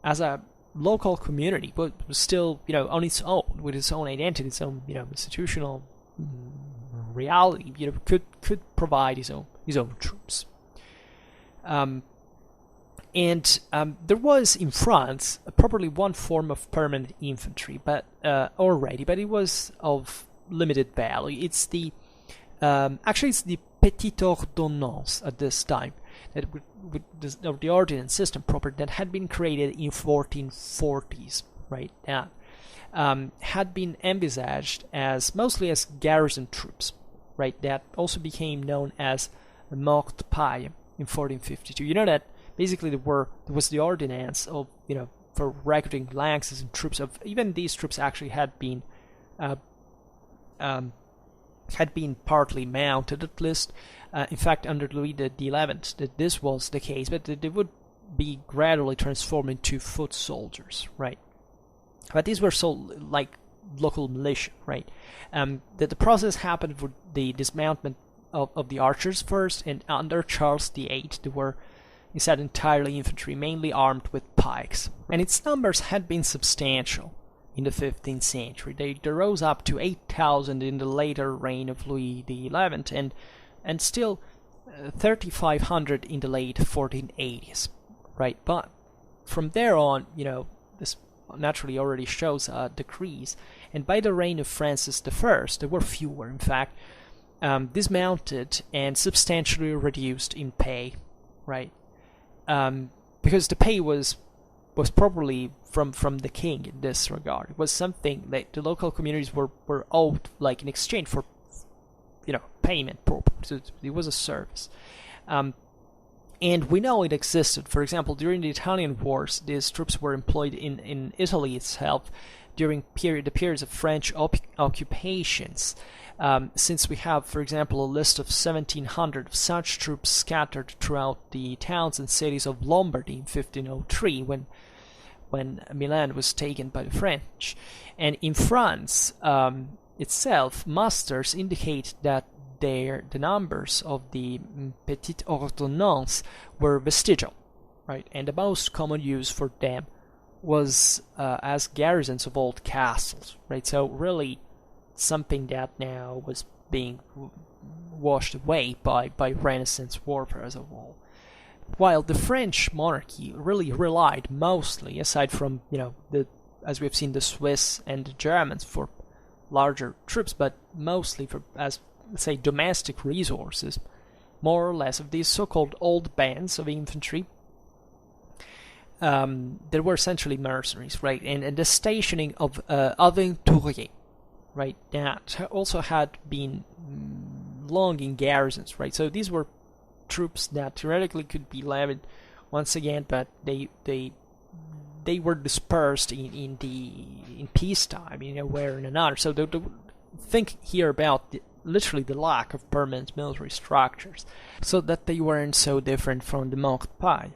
as a local community was still on its own, with its own identity, its own institutional reality. Could provide his own troops. And there was in France probably one form of permanent infantry, but it was of limited value. It's the Petite ordonnance at this time, that the ordinance system proper that had been created in 1440s, right? Had been envisaged as mostly as garrison troops, right? That also became known as morte paille in 1452. You know that basically there was the ordinance of for recruiting lances and troops. Of even these troops actually had been partly mounted, at least. In fact, under Louis XI, that this was the case, but they would be gradually transformed into foot soldiers, right? But these were so like local militia, right? That the process happened with the dismountment of the archers first, and under Charles VIII, they were instead entirely infantry, mainly armed with pikes, and its numbers had been substantial in the 15th century. They rose up to 8,000 in the later reign of Louis XI, and still 3,500 in the late 1480s, right? But from there on, this naturally already shows a decrease, and by the reign of Francis I, there were fewer, in fact, dismounted and substantially reduced in pay, right? Because the pay was probably from the king in this regard. It was something that the local communities were owed, like in exchange for payment purposes. It was a service, and we know it existed. For example, during the Italian wars, these troops were employed in Italy itself during the periods of French occupations. Since we have, for example, a list of 1,700 of such troops scattered throughout the towns and cities of Lombardy in 1503, when Milan was taken by the French. And in France itself, musters indicate that the numbers of the Petite ordonnance were vestigial, right? And the most common use for them was as garrisons of old castles, right? So really something that now was being washed away by Renaissance warfare as a whole. While the French monarchy really relied mostly, aside from as we've seen, the Swiss and the Germans for larger troops, but mostly for, as let's say, domestic resources, more or less, of these so-called old bands of infantry. There were essentially mercenaries, right? And the stationing of aventuriers, right? That also had been long in garrisons, right? So these were troops that theoretically could be levied once again, but they were dispersed in peacetime, where in another. So think here about literally the lack of permanent military structures, so that they weren't so different from the morte paille,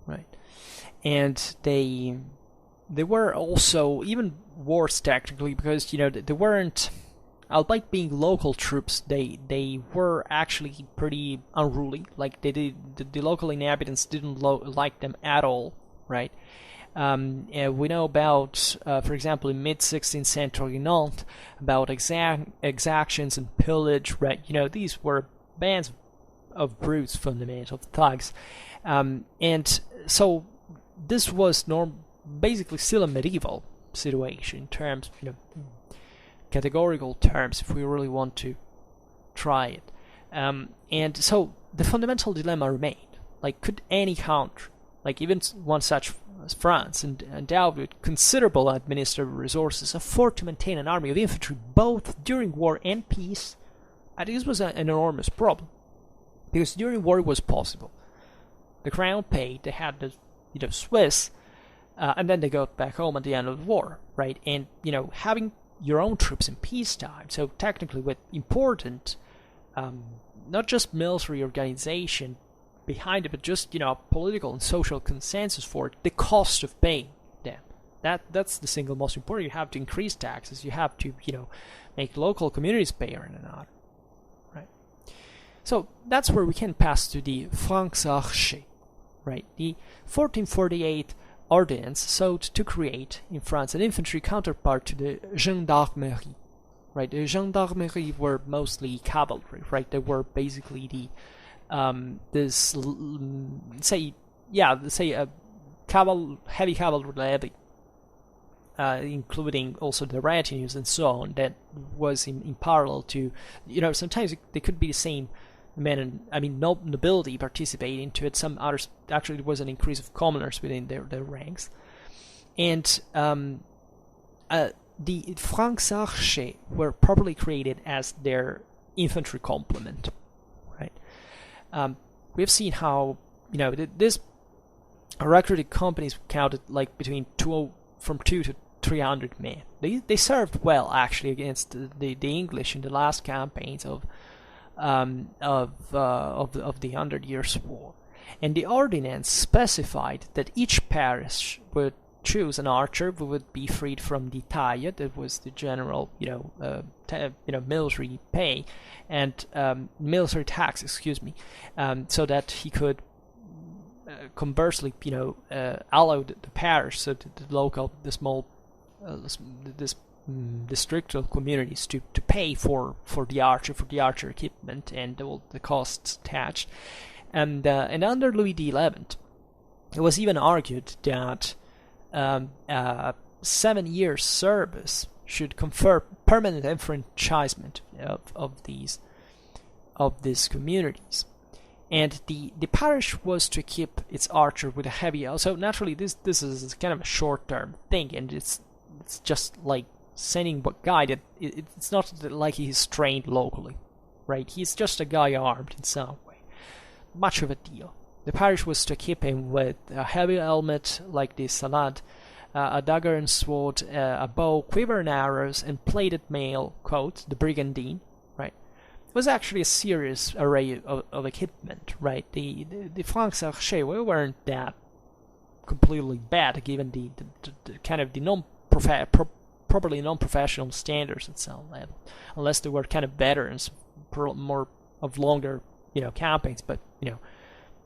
right? And they were also even worse technically, because they weren't, albeit being local troops, they were actually pretty unruly. Like the local inhabitants didn't like them at all, right? We know about, for example, in mid-16th century Nantes, about exactions and pillage, right? These were bands of brutes, fundamental thugs, and so this was basically still a medieval situation in terms, categorical terms, if we really want to try it. And so the fundamental dilemma remained: like, could any country, like even one such as France, and endowed with considerable administrative resources, afford to maintain an army of infantry both during war and peace? And this was an enormous problem, because during war it was possible. The crown paid, they had the Swiss, and then they go back home at the end of the war, right? And having your own troops in peacetime, so technically with important, not just military organization behind it, but just political and social consensus for it, the cost of paying them. That's the single most important. You have to increase taxes. You have to make local communities pay or not, right? So that's where we can pass to the franc-archers, right? The 1448 Ordinance sought to create in France an infantry counterpart to the gendarmerie, right? The gendarmerie were mostly cavalry, right? They were basically the heavy cavalry levy, including also the retinues and so on. That was in parallel to, sometimes they could be the same men, and nobility participate into it. Some others, actually, there was an increase of commoners within their ranks. And the franc-archers were properly created as their infantry complement, right? We've seen how, this recruited companies counted like between from 2 to 300 men. They served well, actually, against the English in the last campaigns of the 100 Years' War. And the ordinance specified that each parish would choose an archer who would be freed from the taille, that was the general military pay and military tax, so that he could conversely allow the parish, so the small districtal communities to pay for the archer equipment and all the costs attached. And under Louis XI, it was even argued that 7 years service should confer permanent enfranchisement of these communities. And the parish was to keep its archer with a heavy. So naturally, this is kind of a short-term thing, and it's just like sending a guy that it's not like he's trained locally, right? He's just a guy armed in some way. Much of a deal. The parish was to keep him with a heavy helmet like the salade, a dagger and sword, a bow, quiver and arrows, and plated mail coat, the brigandine, right? It was actually a serious array of equipment, right? The franc-archers weren't that completely bad, given the kind of the properly non-professional standards at some level, unless they were kind of veterans, more of longer, campaigns, but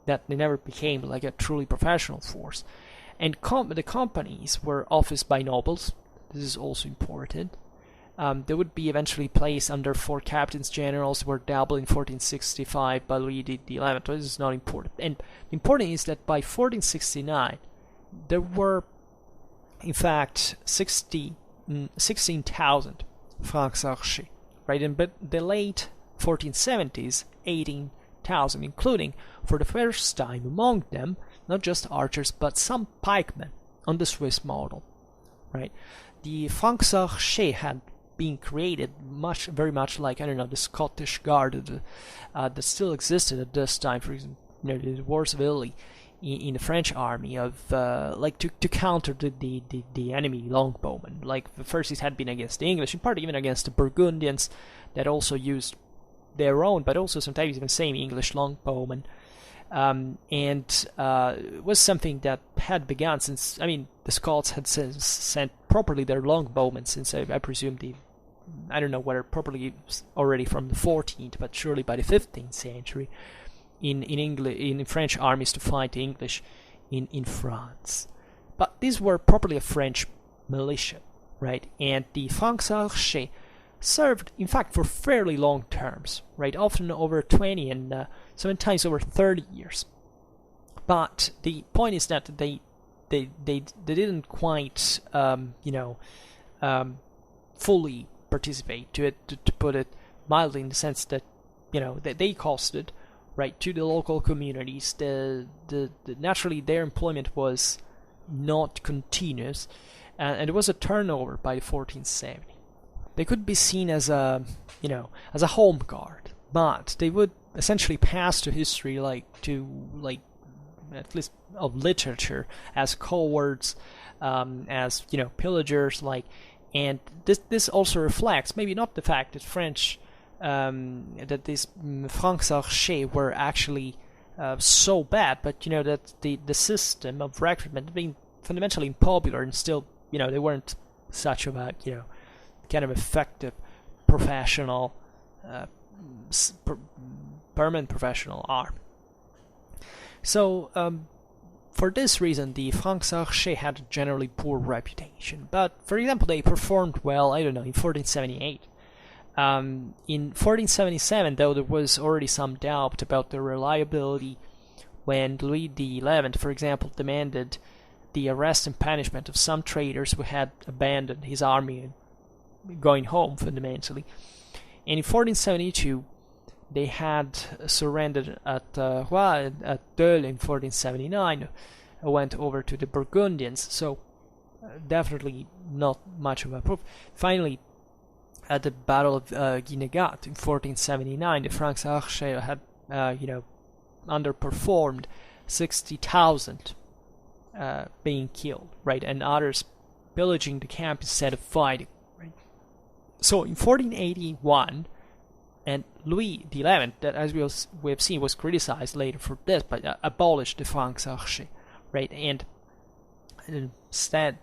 that they never became like a truly professional force. And the companies were officed by nobles. This is also important. They would be eventually placed under 4 captains generals who were doubled in 1465 by Louis XI. This is not important. And important is that by 1469, there were, in fact, 16,000 franc-archers, right? And but the late 1470s, 18,000, including, for the first time among them, not just archers, but some pikemen on the Swiss model, right? The franc-archers had been created very much like, the Scottish Guard that still existed at this time, for example, the Wars of Italy in the French army, of to counter the enemy longbowmen. Like, first it had been against the English, in part even against the Burgundians that also used their own, but also sometimes even same English longbowmen. It was something that had begun since, the Scots had sent properly their longbowmen since, I presume, I don't know whether properly already from the 14th, but surely by the 15th century, in French armies to fight the English in France. But these were properly a French militia, right? And the franc-archers served, in fact, for fairly long terms, right? Often over 20 and sometimes over 30 years. But the point is that they didn't quite, fully participate to put it mildly, in the sense that, that they costed, right, to the local communities. Naturally, their employment was not continuous, and it was a turnover by 1470. They could be seen as a home guard, but they would essentially pass to history like at least of literature, as cowards, as pillagers, and this also reflects maybe not the fact that French that these franc-archers were actually so bad, but that the system of recruitment being fundamentally unpopular, and still they weren't such a kind of effective professional permanent professional army. So for this reason, the franc-archers had a generally poor reputation. But for example, they performed well, I don't know, in 1478. In 1477, though, there was already some doubt about their reliability when Louis XI, for example, demanded the arrest and punishment of some traitors who had abandoned his army and going home, fundamentally. And in 1472, they had surrendered at Dole in 1479, went over to the Burgundians, so definitely not much of a proof. Finally, at the Battle of Guinegate in 1479, the franc-archers had, underperformed, 60,000 being killed, right, and others pillaging the camp instead of fighting, right. So in 1481, and Louis XI, that as we have seen was criticized later for this, but abolished the franc-archers, right, and instead,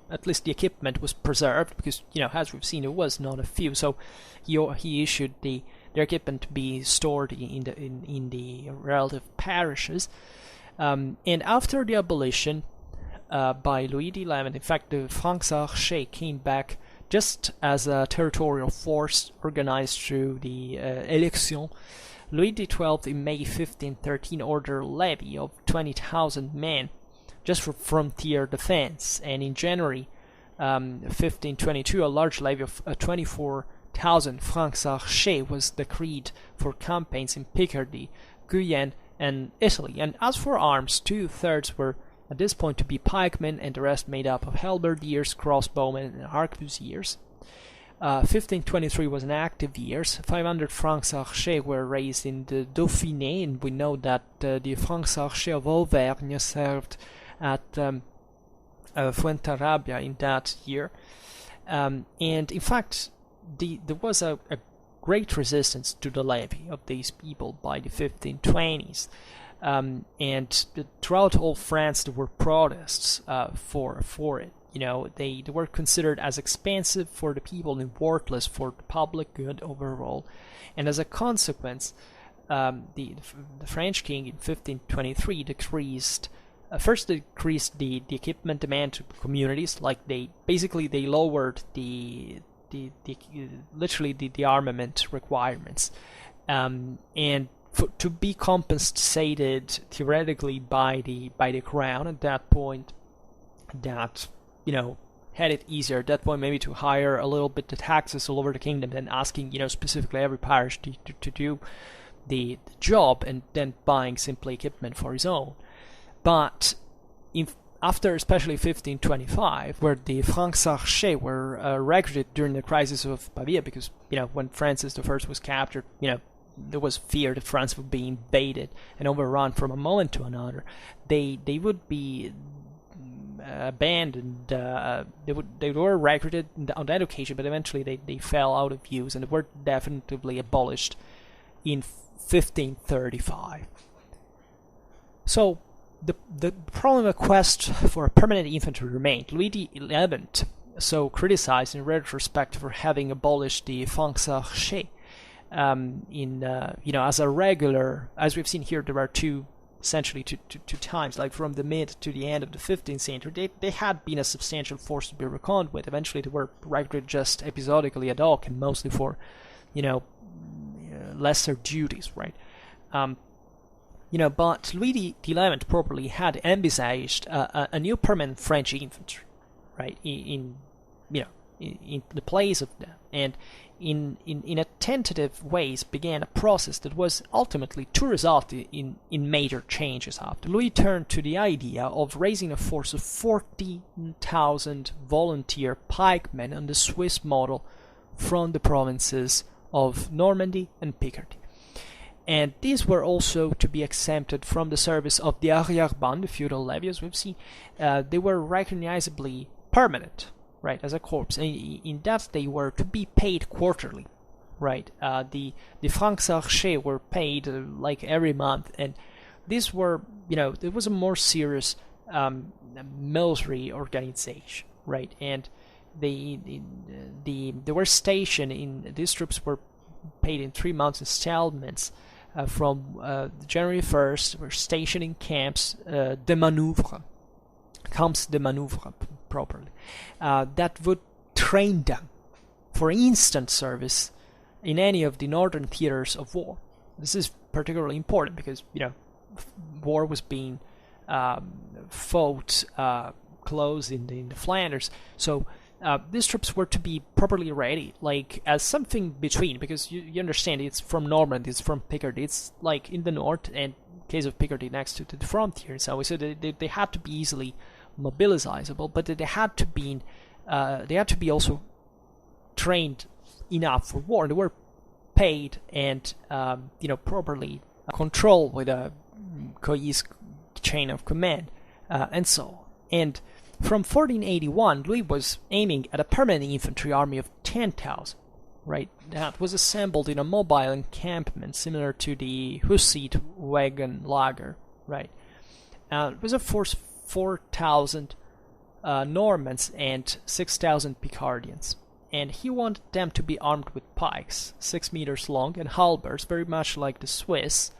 at least the equipment was preserved, because, as we've seen, it was not a few. So he issued their equipment to be stored in the relative parishes. And after the abolition by Louis XI, in fact, the franc-archers came back just as a territorial force organized through the election. Louis XII, in May 1513, ordered a levy of 20,000 men just for frontier defense, and in January 1522, a large levy of 24,000 francs-archers was decreed for campaigns in Picardy, Guyenne, and Italy. And as for arms, 2/3 were at this point to be pikemen, and the rest made up of halberdiers, crossbowmen, and arquebusiers. 1523 was an active year. 500 francs-archers were raised in the Dauphiné, and we know that the francs-archers of Auvergne served at Fuenterrabia in that year. And in fact, there was a great resistance to the levy of these people by the 1520s. And throughout all France there were protests for it. They were considered as expensive for the people and worthless for the public good overall. And as a consequence, the French king in 1523 decreased the equipment demand to communities. Like they lowered literally the armament requirements, and to be compensated theoretically by the crown at that point, that had it easier at that point, maybe to hire a little bit the taxes all over the kingdom, than asking specifically every parish to do the job, and then buying simply equipment for his own. But after especially 1525, where the francs-archers were recruited during the crisis of Pavia, because when Francis I was captured, there was fear that France would be invaded and overrun from a moment to another. They would be abandoned. They were recruited on that occasion, but eventually they fell out of use, and they were definitively abolished in 1535. So the problem of quest for permanent infantry remained. Louis XI, so criticized in retrospect for having abolished the francs-archers, as a regular, as we've seen here, there are essentially two times, like from the mid to the end of the 15th century, they had been a substantial force to be reckoned with. Eventually they were recruited just episodically ad hoc, and mostly for, lesser duties, right? But Louis XI probably had envisaged a new permanent French infantry, right? In the place of them, and in a tentative ways began a process that was ultimately to result in major changes. After Louis turned to the idea of raising a force of 14,000 volunteer pikemen on the Swiss model from the provinces of Normandy and Picardy. And these were also to be exempted from the service of the arrière-ban, the feudal levy, as we've seen. They were recognizably permanent, right, as a corps. In that they were to be paid quarterly, right? The franc-archers were paid like every month, and these were, there was a more serious military organization, right? And they were stationed in, these troops were paid in 3 months installments. From January 1st, were stationed in camps de manœuvre, properly, that would train them for instant service in any of the northern theaters of war. This is particularly important because, war was being fought close in the Flanders, so these troops were to be properly ready, like as something between, because you understand it's from Normandy, it's from Picardy, it's like in the north, and in case of Picardy next to the frontier, so they had to be easily mobilizable, but they had to be also trained enough for war. They were paid and properly controlled with a cohesive chain of command, and so on. And from 1481, Louis was aiming at a permanent infantry army of 10,000, right? That was assembled in a mobile encampment similar to the Hussite wagon lager, right? It was a force 4,000 Normans and 6,000 Picardians. And he wanted them to be armed with pikes, 6 meters long, and halberds, very much like the Swiss.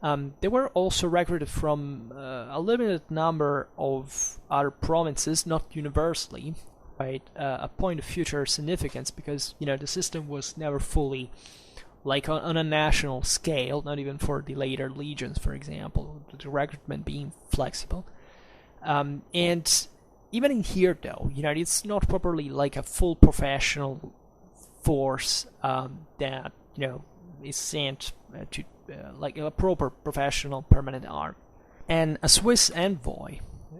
They were also recruited from a limited number of other provinces, not universally, right? A point of future significance because, the system was never fully, like on a national scale, not even for the later legions, for example, the recruitment being flexible. And even in here, though, it's not properly like a full professional force that, is sent to like a proper professional permanent army. And a Swiss envoy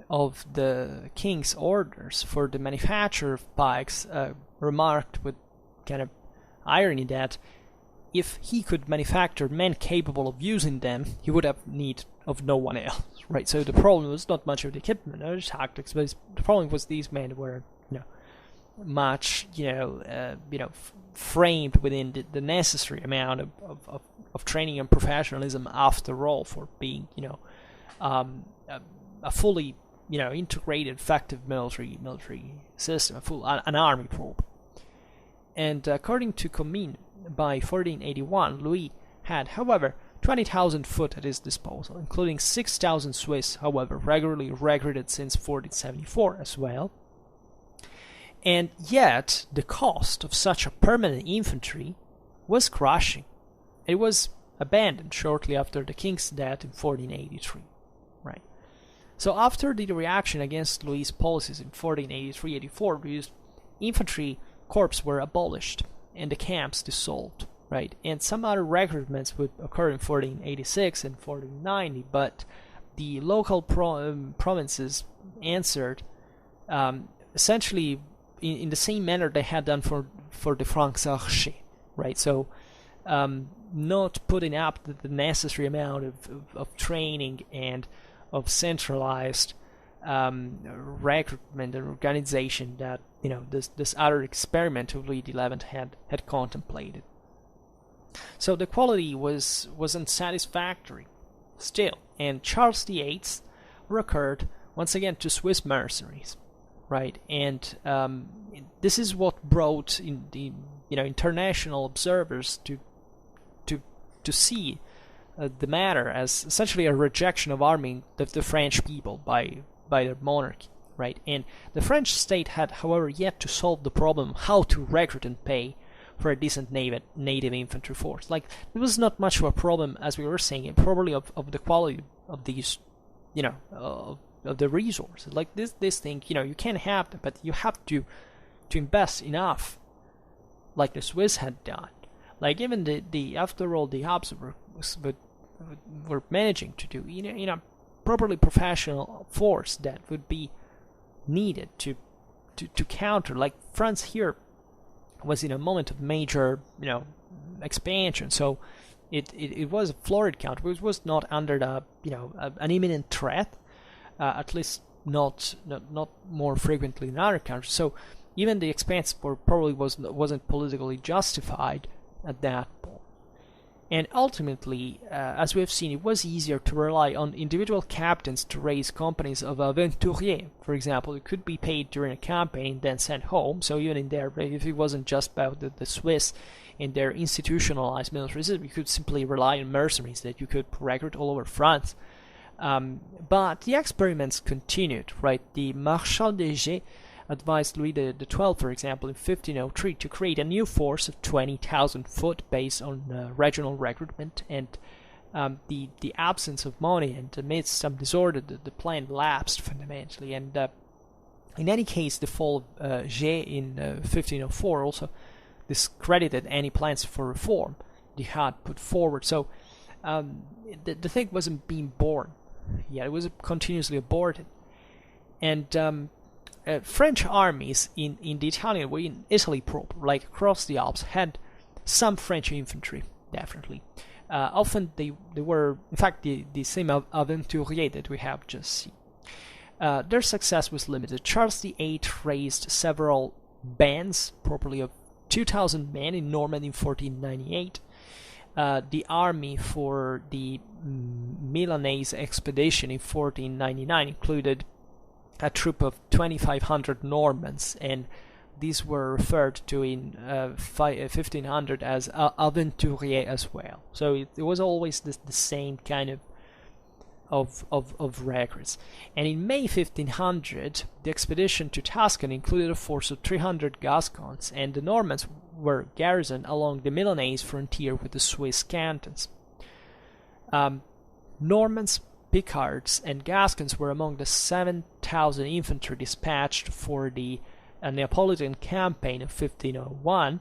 of the king's orders for the manufacture of pikes remarked with kind of irony that if he could manufacture men capable of using them, he would have need of no one else, right? So the problem was not much of the equipment or the tactics, but the problem was these men were, much, framed within the necessary amount of training and professionalism after all for being, a fully, integrated, effective military system, an army probe. And according to Comines, by 1481, Louis had, however, 20,000 foot at his disposal, including 6,000 Swiss, however, regularly recruited since 1474 as well. And yet, the cost of such a permanent infantry was crushing. It was abandoned shortly after the king's death in 1483, right? So after the reaction against Louis' policies in 1483-84, Louis' infantry corps were abolished and the camps dissolved, right? And some other recruitments would occur in 1486 and 1490, but the local provinces answered essentially in the same manner they had done for the franc-sach, right? So not putting up the necessary amount of training and of centralized recruitment and organization that this other experiment of Louis XI had contemplated. So the quality was unsatisfactory still, and Charles VIII recurred once again to Swiss mercenaries, right? And this is what brought in the international observers to see the matter as essentially a rejection of arming the French people by their monarchy, right? And the French state had, however, yet to solve the problem how to recruit and pay for a decent native infantry force. Like, it was not much of a problem, as we were saying, probably of the quality of these, of the resources. Like this thing, you can't have them, but you have to invest enough, like the Swiss had done. Like even the after all, the Habsburgs were managing to do in a properly professional force that would be needed to counter. Like France here was in a moment of major expansion, so it was a florid country, but it was not under the an imminent threat, at least not more frequently than other countries. So even the expense probably wasn't politically justified at that point. And ultimately, as we have seen, it was easier to rely on individual captains to raise companies of aventuriers. For example, it could be paid during a campaign and then sent home. So even in there, if it wasn't just about the Swiss and their institutionalized military system, you could simply rely on mercenaries that you could recruit all over France. But the experiments continued, right? The Marshal de Gé advised Louis XII, for example, in 1503 to create a new force of 20,000 foot based on regional recruitment, and the absence of money and amidst some disorder, the plan lapsed fundamentally. And in any case, the fall of Gé in 1504 also discredited any plans for reform he had put forward. So the thing wasn't being born yet; it was continuously aborted. And French armies in the Italian, in Italy proper, like across the Alps, had some French infantry, definitely. Often they were, in fact, the same aventuriers that we have just seen. Their success was limited. Charles VIII raised several bands, properly of 2,000 men in Normandy in 1498. The army for the Milanese expedition in 1499 included a troop of 2,500 Normans, and these were referred to in 1500 as aventuriers as well. So it was always the same kind of records. And in May 1500, the expedition to Tuscany included a force of 300 Gascons, and the Normans were garrisoned along the Milanese frontier with the Swiss cantons. Normans, Picards, and Gascons were among the 7,000 infantry dispatched for the Neapolitan campaign of 1501,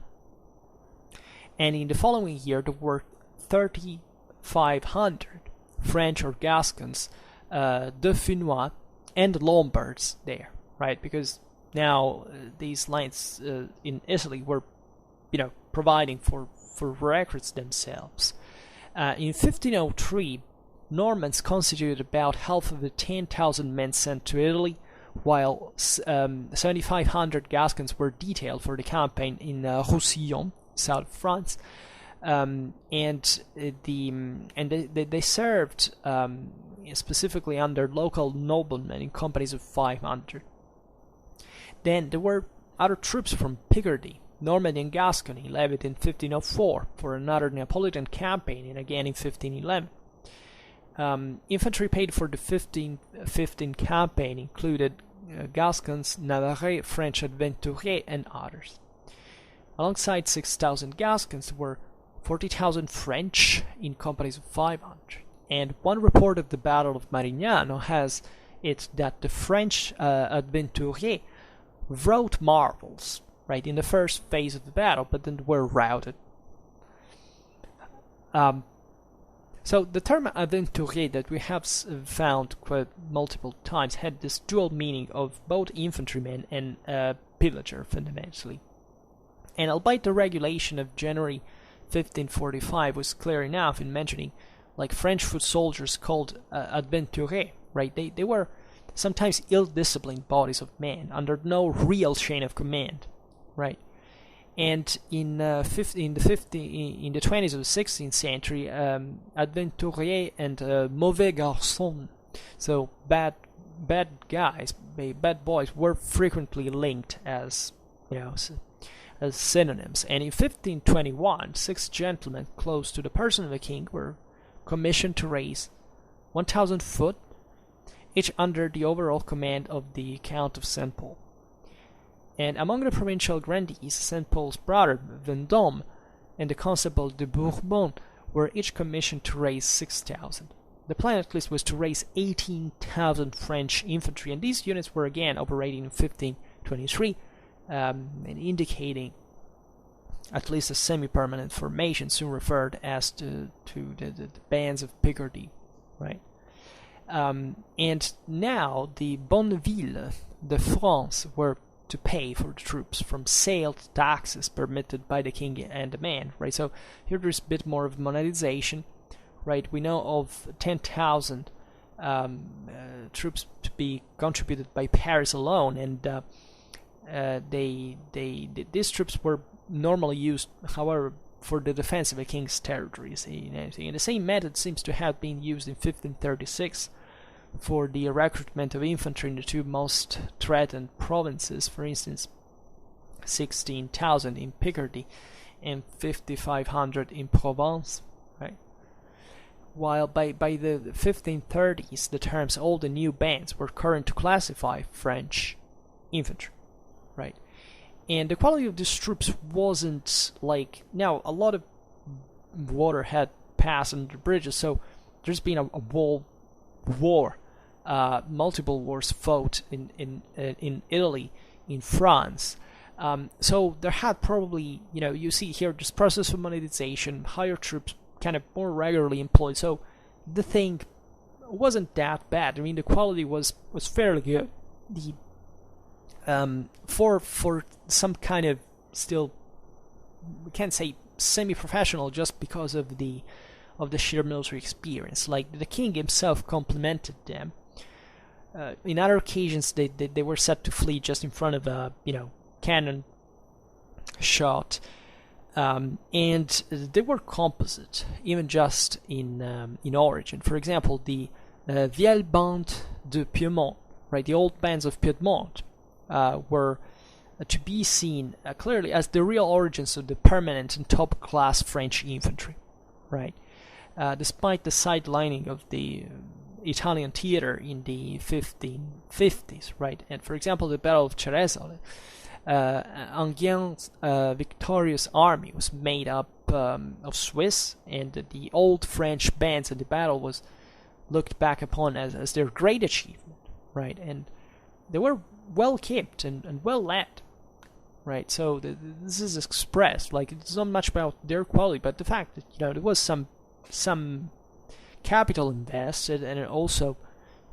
and in the following year there were 3,500 French or Gascons, Dauphinois, and Lombards there, right? Because now these lines in Italy were, providing for recruits themselves. In 1503, Normans constituted about half of the 10,000 men sent to Italy, while 7,500 Gascons were detailed for the campaign in Roussillon, south of France, and they served specifically under local noblemen in companies of 500. Then there were other troops from Picardy, Normandy, and Gascony levied in 1504 for another Neapolitan campaign, and again in 1511. Infantry paid for the 1515 campaign included Gascons, Navarrais, French aventuriers, and others. Alongside 6,000 Gascons were 40,000 French in companies of 500. And one report of the Battle of Marignano has it that the French aventuriers wrought marvels, right, in the first phase of the battle, but then were routed. So the term aventurier that we have found quite multiple times had this dual meaning of both infantryman and pillager, fundamentally. And albeit the regulation of January 1545 was clear enough in mentioning, like, French foot soldiers called aventuriers, right? They were sometimes ill-disciplined bodies of men under no real chain of command, right? And in the 20s of the 16th century, aventuriers and mauvais garçons, so bad guys, bad boys, were frequently linked as as synonyms. And in 1521, 6 gentlemen close to the person of the king were commissioned to raise 1,000 foot, each under the overall command of the Count of St. Paul. And among the provincial grandees, St. Paul's brother Vendôme and the Constable de Bourbon were each commissioned to raise 6,000. The plan at least was to raise 18,000 French infantry, and these units were again operating in 1523, and indicating at least a semi-permanent formation, soon referred as to the bands of Picardy, right? And now the Bonneville de France were to pay for the troops from sales taxes permitted by the king and the man, right? So here there's a bit more of monetization, right? We know of 10,000 troops to be contributed by Paris alone, and these troops were normally used, however, for the defense of a king's territories. And the same method seems to have been used in 1536 for the recruitment of infantry in the two most threatened provinces, for instance 16,000 in Picardy and 5,500 in Provence, right? While by the 1530s the terms all the new bands were current to classify French infantry, right? And the quality of these troops wasn't like, now a lot of water had passed under the bridges, so there's been a war, multiple wars fought in Italy, in France. So there had probably, you see here this process of monetization, higher troops kind of more regularly employed. So the thing wasn't that bad. I mean, the quality was fairly good. The for some kind of still, we can't say semi-professional just because of the sheer military experience. Like the king himself complimented them. In other occasions, they were set to flee just in front of a cannon shot, and they were composite, even just in origin. For example, the Vieille Bande de Piedmont, right, the old bands of Piedmont, were to be seen clearly as the real origins of the permanent and top-class French infantry, right? Despite the sidelining of the Italian theater in the 1550s, right? And for example, the Battle of Ceresole, Enghien's victorious army was made up of Swiss, and the old French bands in the battle was looked back upon as their great achievement, right? And they were well kept and well led, right? So this is expressed, like, it's not much about their quality, but the fact that there was some capital invested, and also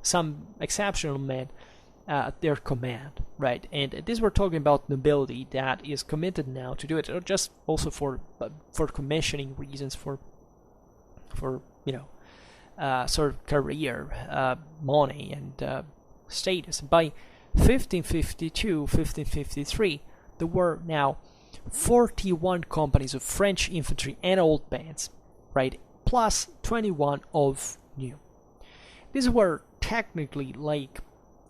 some exceptional men at their command, right? And this, we're talking about nobility that is committed now to do it, or just also for commissioning reasons, for sort of career, money, and status. By 1552, 1553, there were now 41 companies of French infantry and old bands, right? Plus 21 of new. These were technically like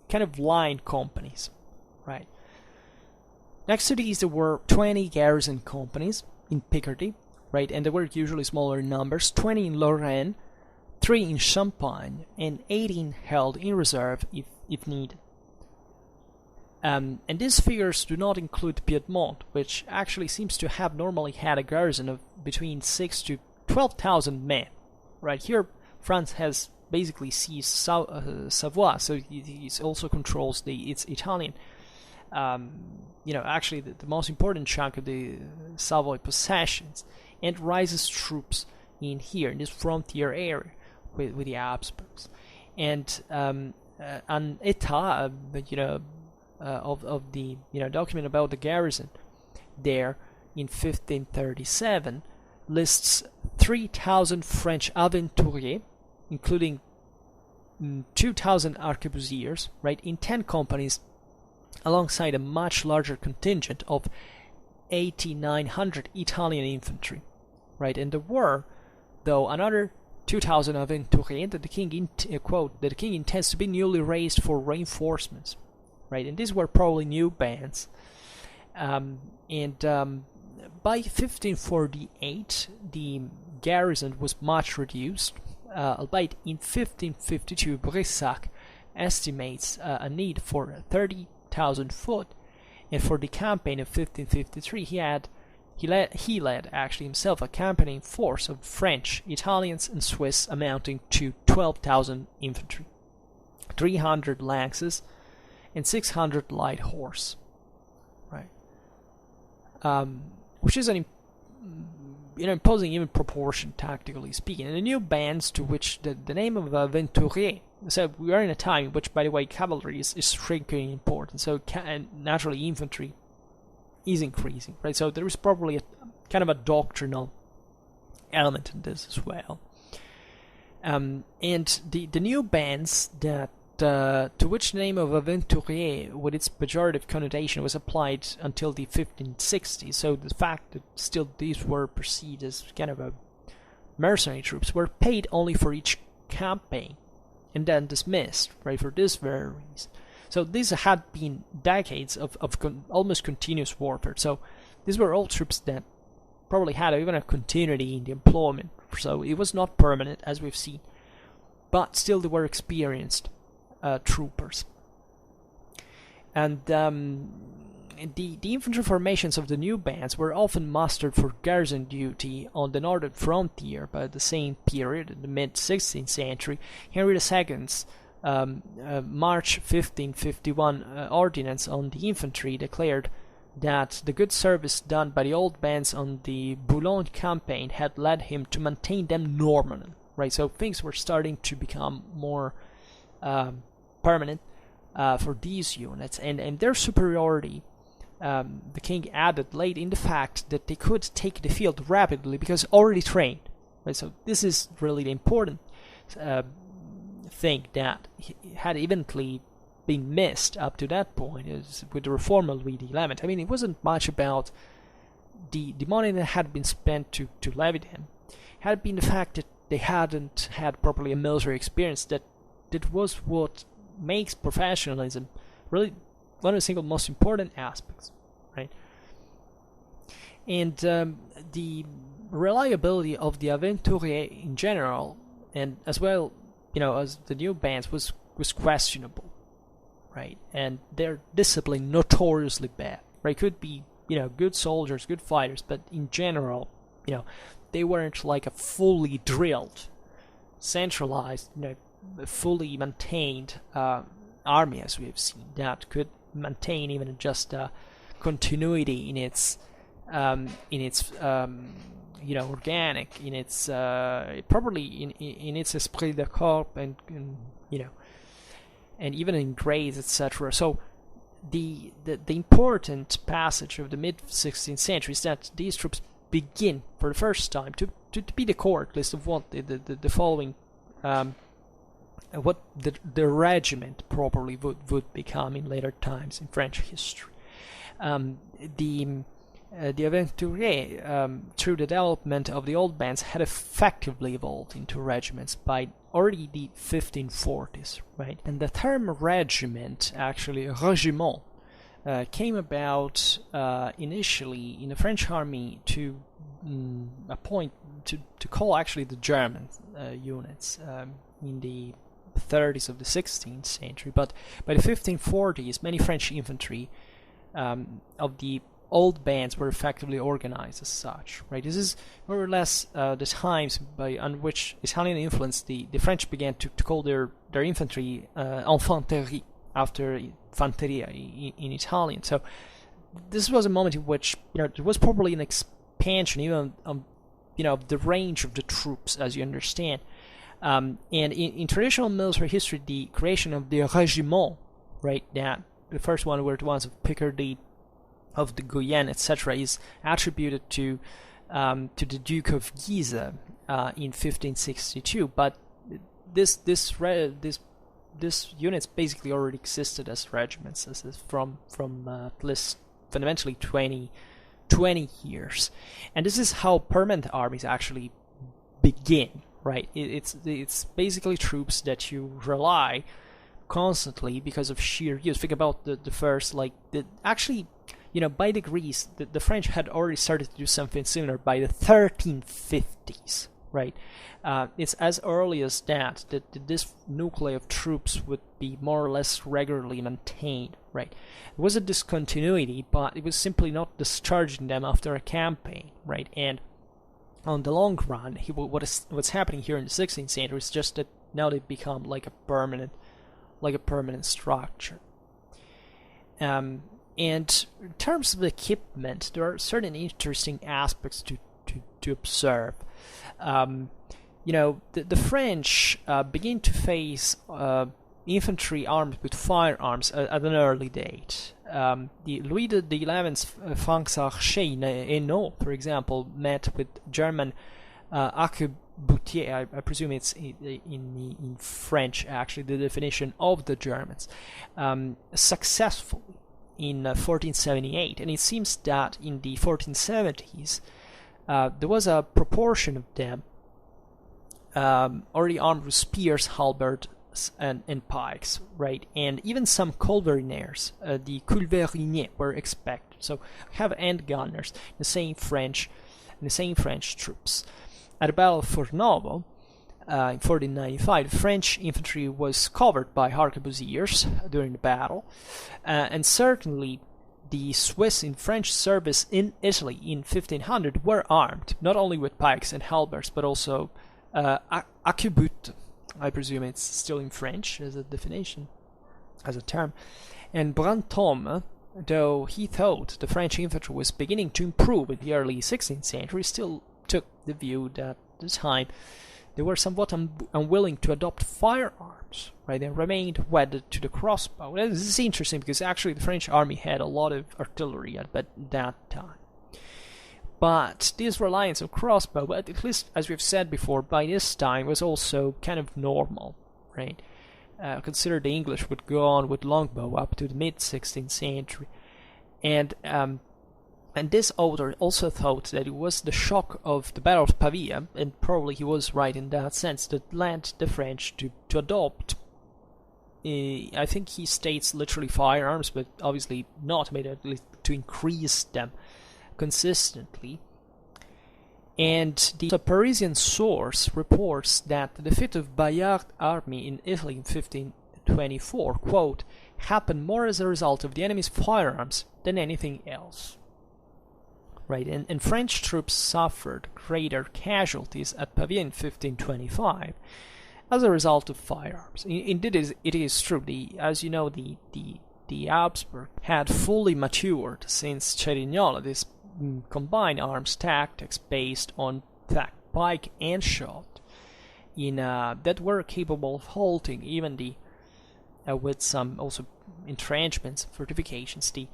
kind of line companies, right? Next to these, there were 20 garrison companies in Picardy, right? And they were usually smaller in numbers, 20 in Lorraine, 3 in Champagne, and 18 held in reserve if needed. And these figures do not include Piedmont, which actually seems to have normally had a garrison of between 6,000 to 12,000 men. Right here, France has basically seized Savoie, so it also controls its Italian. Actually, the most important chunk of the Savoy possessions, and rises troops in here in this frontier area with the Habsburgs, and an état, of the document about the garrison there in 1537 lists 3,000 French aventuriers, including 2,000 arquebusiers, right, in 10 companies, alongside a much larger contingent of 8,900 Italian infantry, right? And there were, though, another 2,000 aventuriers that the king quote, that the king intends to be newly raised for reinforcements, right? And these were probably new bands. By 1548, the garrison was much reduced, albeit in 1552 Brissac estimates a need for 30,000 foot, and for the campaign of 1553 he led actually himself a campaigning force of French, Italians, and Swiss amounting to 12,000 infantry, 300 lances, and 600 light horse, right? Which is an imposing even proportion, tactically speaking. And the new bands, to which the name of Aventurier So we are in a time in which, by the way, cavalry is shrinking in importance. So and naturally, infantry is increasing, right? So there is probably a kind of a doctrinal element in this as well. And the new bands that to which the name of aventurier, with its pejorative connotation, was applied until the 1560s. So the fact that still these were perceived as kind of a mercenary troops were paid only for each campaign and then dismissed, right, for this very reason. So these had been decades of almost continuous warfare. So these were all troops that probably had even a continuity in the employment. So it was not permanent, as we've seen, but still they were experienced troopers. And the infantry formations of the new bands were often mustered for garrison duty on the northern frontier. By the same period, in the mid-16th century, Henry II's March 1551 Ordinance on the infantry declared that the good service done by the old bands on the Boulogne campaign had led him to maintain them nominal. Right, so things were starting to become more permanent for these units, and their superiority, the king added, laid in the fact that they could take the field rapidly because already trained. Right, so this is really the important thing that had eventually been missed up to that point, is with the reform of Louis XI. I mean, it wasn't much about the money that had been spent to levy them. It had been the fact that they hadn't had properly a military experience that was what makes professionalism really one of the single most important aspects, right? And the reliability of the aventurier in general, and as well, as the new bands, was questionable, right? And their discipline notoriously bad, right? Could be, good soldiers, good fighters, but in general, they weren't like a fully drilled, centralized, fully maintained army, as we have seen, that could maintain even just continuity in its organic, in its probably in its esprit de corps, and even in grades, etc. So the important passage of the mid-16th century is that these troops begin for the first time to be the core, at least, of what the following what the regiment probably would become in later times in French history. The aventurier, through the development of the old bands, had effectively evolved into regiments by already the 1540s, right? And the term regiment, actually regiment, came about initially in the French army to call actually the German units in the 30s of the 16th century. But by the 1540s, many French infantry of the old bands were effectively organized as such, right? This is more or less the times on which Italian influence, the French began to call their infantry infanterie, after fanteria in Italian. So this was a moment in which there was probably an expansion even of the range of the troops, as you understand. And in traditional military history, the creation of the regiment, right, that the first one were the ones of Picardy, of the Guyenne, etc., is attributed to the Duke of Guise in 1562. But this units basically already existed as regiments, as from at least fundamentally 20 years, and this is how permanent armies actually begin. Right, it's basically troops that you rely constantly because of sheer use. Think about the first, actually, by degrees, the French had already started to do something similar by the 1350s, right? It's as early as that this nuclei of troops would be more or less regularly maintained, right? It was a discontinuity, but it was simply not discharging them after a campaign, right? And on the long run, what's happening here in the 16th century is just that now they become like a permanent structure. And in terms of equipment, there are certain interesting aspects to observe. the French begin to face infantry armed with firearms at an early date. The Louis XI's franc-sach in Nantes, for example, met with German arquebusiers. I presume it's in French, actually, the definition of the Germans, successfully in 1478. And it seems that in the 1470s, there was a proportion of them already armed with spears, halberds, and pikes, right? And even some culveriniers, the culveriniers, were expected. So have end gunners, the same French troops. At the Battle of Fournovo in 1495, the French infantry was covered by arquebusiers during the battle, and certainly the Swiss in French service in Italy in 1500 were armed not only with pikes and halberds, but also arquebutes. I presume it's still in French as a definition, as a term. And Brantôme, though he thought the French infantry was beginning to improve in the early 16th century, still took the view that at the time they were somewhat unwilling to adopt firearms, right? They remained wedded to the crossbow. This is interesting because actually the French army had a lot of artillery at that time. But this reliance on crossbow, at least as we've said before, by this time was also kind of normal, right? Consider the English would go on with longbow up to the mid-16th century. And this author also thought that it was the shock of the Battle of Pavia, and probably he was right in that sense, that led the French to adopt, I think he states literally firearms, but obviously not made at least to increase them consistently. And the Parisian source reports that the defeat of Bayard's army in Italy in 1524, quote, happened more as a result of the enemy's firearms than anything else. Right, and French troops suffered greater casualties at Pavia in 1525 as a result of firearms. Indeed, it is true. As you know, the Habsburg had fully matured since Cerignola, this combined arms tactics based on pike and shot that were capable of halting even with some also entrenchments, fortifications, the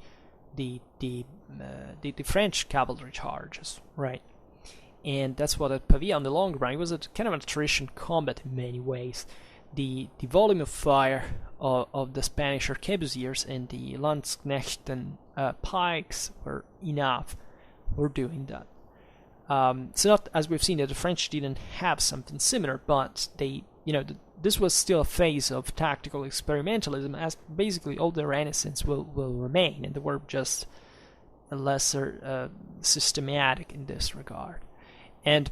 French cavalry charges, right? And that's what at Pavia on the long run, it was a kind of an attrition combat in many ways. The volume of fire of the Spanish arquebusiers and the Landsknechten pikes were enough for doing that. So not, as we've seen, that the French didn't have something similar, but they, this was still a phase of tactical experimentalism, as basically all the Renaissance will remain, and they were just a lesser systematic in this regard. And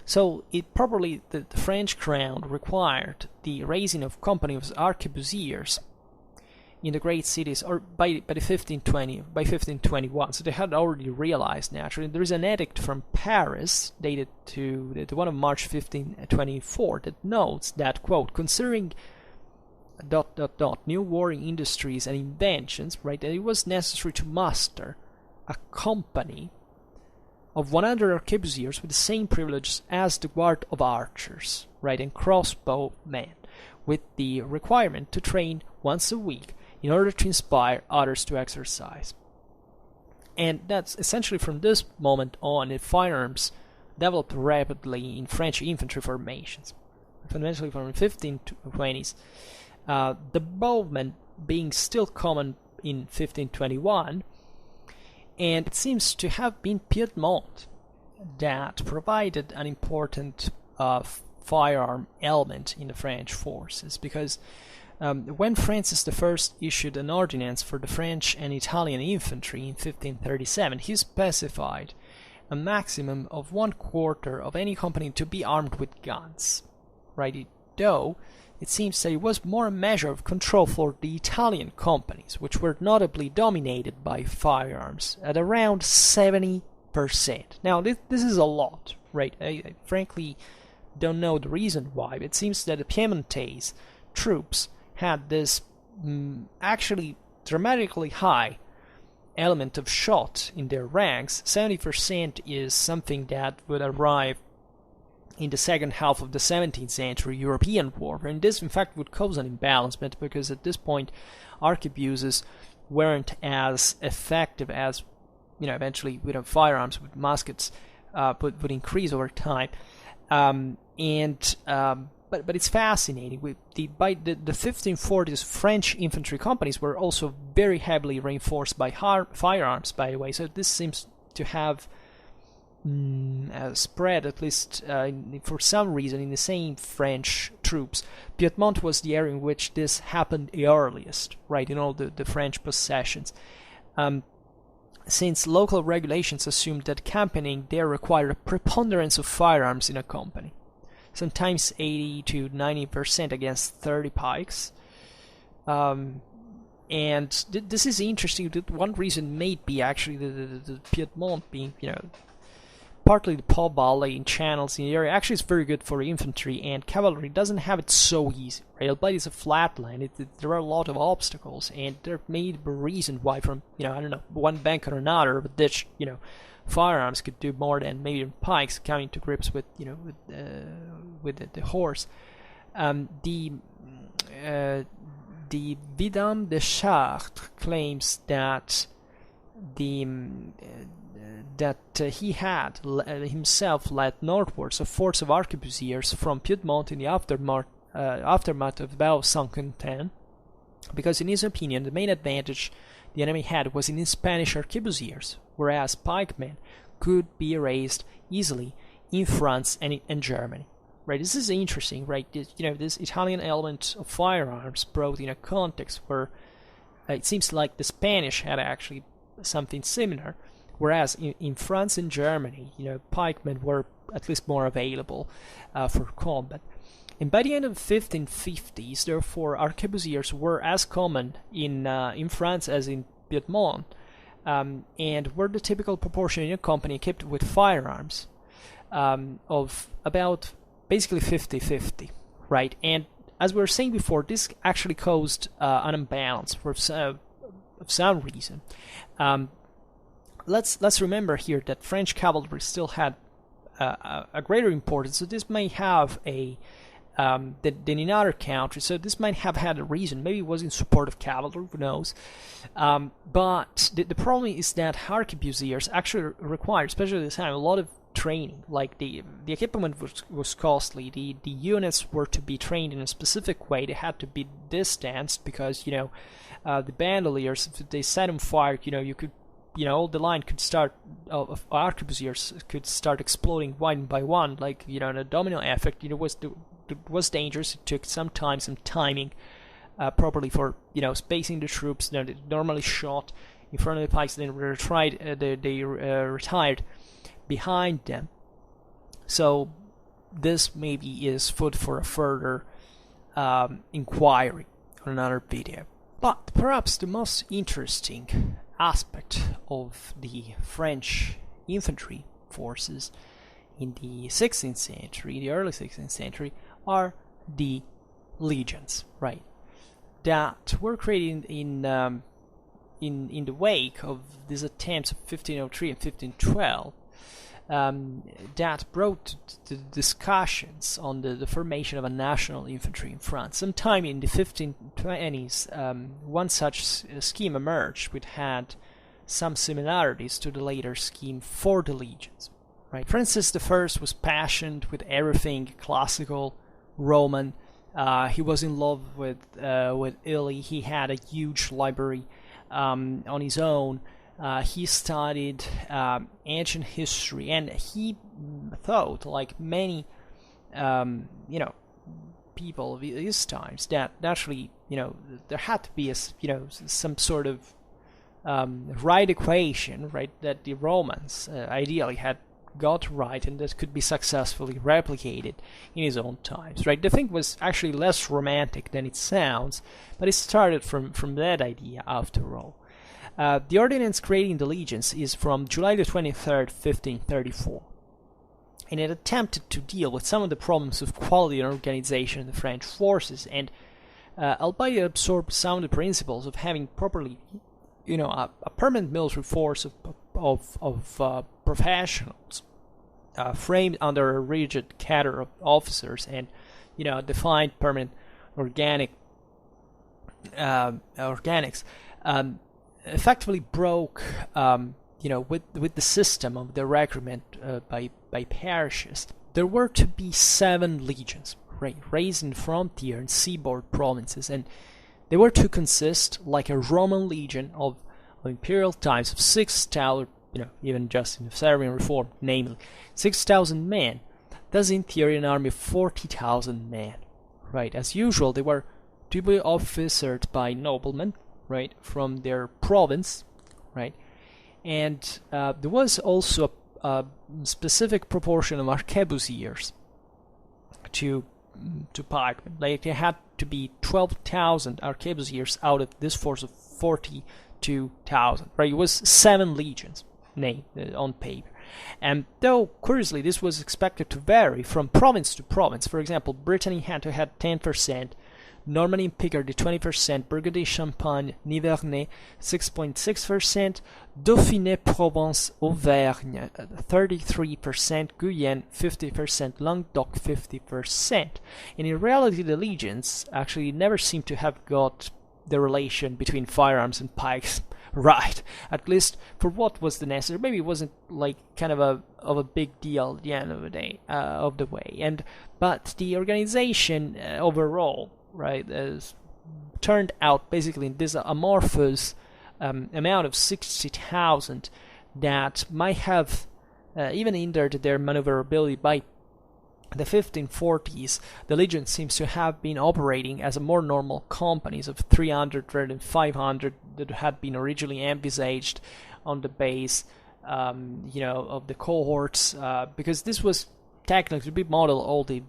so it probably the French crown required the raising of companies of arquebusiers in the great cities, or by 1521. So they had already realized naturally. There is an edict from Paris dated to the one of March 1524 that notes that, quote, considering ... new warring industries and inventions, right, that it was necessary to muster a company of 100 arquebusiers with the same privileges as the guard of archers, right, and crossbow men, with the requirement to train once a week in order to inspire others to exercise. And that's essentially from this moment on that firearms developed rapidly in French infantry formations, fundamentally from the 1520s. The bowman being still common in 1521, and it seems to have been Piedmont that provided an important firearm element in the French forces, because when Francis I issued an ordinance for the French and Italian infantry in 1537, he specified a maximum of 1/4 of any company to be armed with guns, right? Though it seems that it was more a measure of control for the Italian companies, which were notably dominated by firearms at around 70%. Now, this is a lot, right? I frankly don't know the reason why, but it seems that the Piemontese troops had this actually dramatically high element of shot in their ranks. 70% is something that would arrive in the second half of the 17th century European war. And this, in fact, would cause an imbalancement because at this point, arquebuses weren't as effective as, eventually, firearms with muskets would increase over time. But it's fascinating. By the 1540s, French infantry companies were also very heavily reinforced by firearms, by the way. So this seems to have spread, at least for some reason, in the same French troops. Piedmont was the area in which this happened the earliest, right, in all the French possessions. Since local regulations assumed that campaigning there required a preponderance of firearms in a company, sometimes 80 to 90% against 30 pikes. And this is interesting. One reason may be actually the Piedmont being, partly the Po Valley and channels in the area. Actually, it's very good for infantry, and cavalry doesn't have it so easy. Albeit it's a flat line, there are a lot of obstacles, and there may be a reason why from, one bank or another of a ditch, firearms could do more than maybe pikes coming to grips with, with the horse. The Vidame de Chartres claims that he had himself led northwards a force of arquebusiers from Piedmont in the aftermath of the Battle of Saint-Quentin, because in his opinion the main advantage the enemy had was in his Spanish arquebusiers, whereas pikemen could be raised easily in France and in Germany. Right, this is interesting, right? This Italian element of firearms brought in a context where it seems like the Spanish had actually something similar, whereas in France and Germany, pikemen were at least more available for combat. And by the end of the 1550s, therefore, arquebusiers were as common in France as in Piedmont, and were the typical proportion in a company equipped with firearms of about basically 50-50, right? And as we were saying before, this actually caused an imbalance for some reason. Let's remember here that French cavalry still had a greater importance, so this may have than in other countries, so this might have had a reason. Maybe it was in support of cavalry, who knows. But the problem is that arquebusiers actually required, especially at this time, a lot of training. Like the equipment was costly. The units were to be trained in a specific way. They had to be distanced because the bandoliers, if they set on fire, you could, the line could start of arquebusiers could start exploding one by one, like a domino effect. It was dangerous. It took some time, some timing properly for spacing the troops. They normally shot in front of the pikes, then they retired behind them. So this maybe is food for a further inquiry on another video. But perhaps the most interesting aspect of the French infantry forces in the 16th century, the early 16th century, are the legions, right? That were created in the wake of these attempts of 1503 and 1512. That brought the discussions on the formation of a national infantry in France. Sometime in the 1520s, one such scheme emerged, which had some similarities to the later scheme for the legions. Right? Francis I was passionate with everything classical Roman. He was in love with Italy. He had a huge library on his own. He studied ancient history, and he thought, like many, people of his times, that naturally, there had to be some sort of right equation, right, that the Romans ideally had got right, and that could be successfully replicated in his own times, right? The thing was actually less romantic than it sounds, but it started from that idea after all. The ordinance creating the legions is from July the 23rd, 1534, and it attempted to deal with some of the problems of quality and organization in the French forces, and albeit it absorbed some of the principles of having properly, a permanent military force of professionals, framed under a rigid cadre of officers and, defined permanent organics, effectively broke, with the system of the recruitment by parishes. There were to be 7 legions, right, raised in frontier and seaboard provinces, and they were to consist, like a Roman legion of imperial times, of 6,000, even just in the Servian reform, namely 6,000 men. Thus, in theory, an army of 40,000 men, right? As usual, they were to be officered by noblemen, right, from their province, right? And there was also a specific proportion of arquebusiers to pikemen. Like, there had to be 12,000 arquebusiers out of this force of 42,000, right? It was 7 legions, on paper. And though, curiously, this was expected to vary from province to province. For example, Brittany had 10%, Normandy and Picardy 20%, Burgundy, Champagne, Nivernais 6.6%, Dauphiné, Provence, Auvergne 33%, Guyenne 50%, Languedoc 50%. And in reality, the legions actually never seem to have got the relation between firearms and pikes right, at least for what was the necessary. Maybe it wasn't like kind of a big deal at the end of the day, but the organization overall, right, has turned out basically in this amorphous amount of 60,000 that might have even hindered their maneuverability. By the 1540s, the legion seems to have been operating as a more normal companies of 300 and 500 that had been originally envisaged on the base, of the cohorts, because this was technically to be modeled all the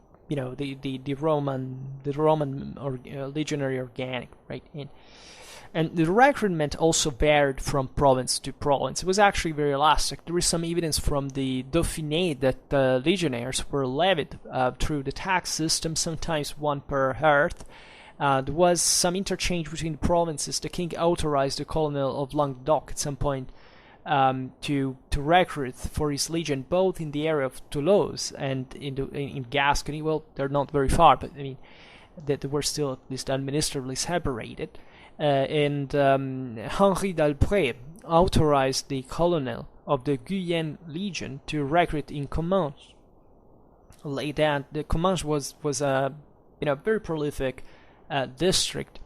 Roman legionary organic, right? And the recruitment also varied from province to province. It was actually very elastic. There is some evidence from the Dauphiné that the legionnaires were levied through the tax system, sometimes 1 per hearth. There was some interchange between the provinces. The king authorized the colonel of Languedoc at some point to recruit for his legion, both in the area of Toulouse and in Gascony. Well, they're not very far, but I mean, that they were still at least administratively separated. And Henri d'Albret authorized the colonel of the Guyenne Legion to recruit in Comminges. The Comminges was a very prolific district,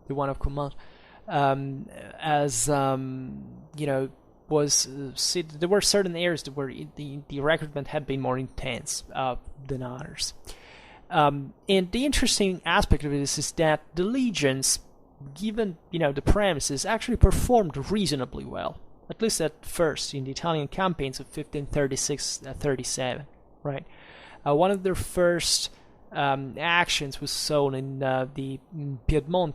the one of Comminges, there were certain areas where the recruitment had been more intense than others. And the interesting aspect of this is that the legions, given the premises, actually performed reasonably well, at least at first in the Italian campaigns of 1536-37, right? One of their first actions was shown in the Piedmont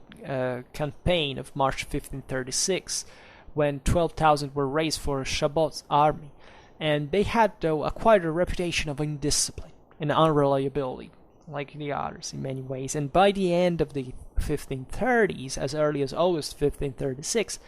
campaign of March 1536, when 12,000 were raised for Chabot's army, and they had, though, acquired a reputation of indiscipline and unreliability, like the others in many ways. And by the end of the 1530s, as early as August 1536,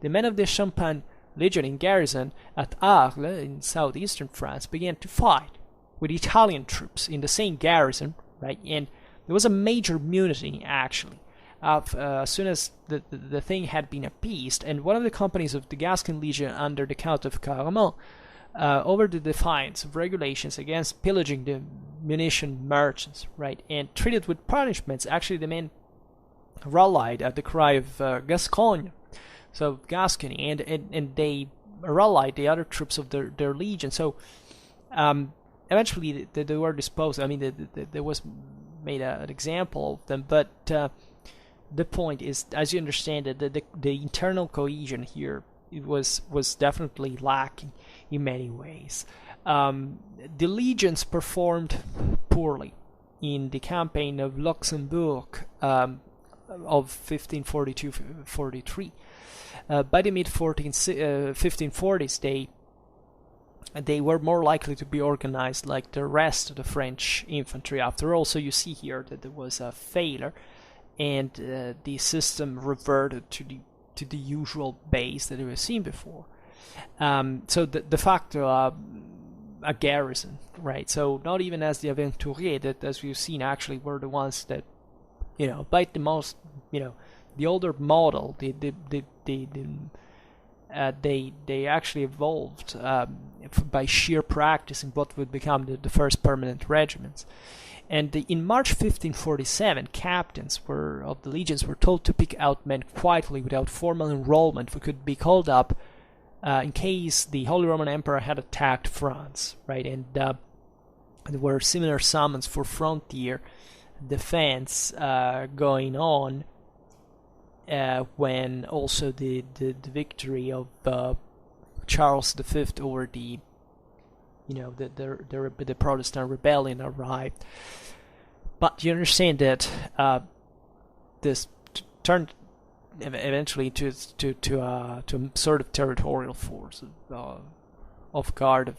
the men of the Champagne Legion in garrison at Arles in southeastern France began to fight with Italian troops in the same garrison, right? And there was a major mutiny, actually, as soon as the thing had been appeased, and one of the companies of the Gascon Legion under the Count of Caraman, over the defiance of regulations against pillaging the munition merchants, right, and treated with punishments. Actually, the men rallied at the cry of Gascogne, so Gascony, and they rallied the other troops of their legion. So eventually they were disposed. I mean, there was made an example of them, but the point is, as you understand it, the internal cohesion here, it was definitely lacking in many ways. The legions performed poorly in the campaign of Luxembourg of 1542-43. By the mid-1540s, they were more likely to be organized like the rest of the French infantry. After all, so you see here that there was a failure, and the system reverted to the usual base that we have seen before. So de facto, a garrison, right? So not even as the aventuriers that, as we've seen, actually were the ones that, bite the most, the older model, they actually evolved by sheer practice in what would become the first permanent regiments. And in March 1547, captains of the legions were told to pick out men quietly without formal enrollment who could be called up in case the Holy Roman Emperor had attacked France, right? And there were similar summons for frontier defense going on when also the victory of Charles V over the Protestant rebellion arrived. But you understand that this turned eventually to a sort of territorial force of guard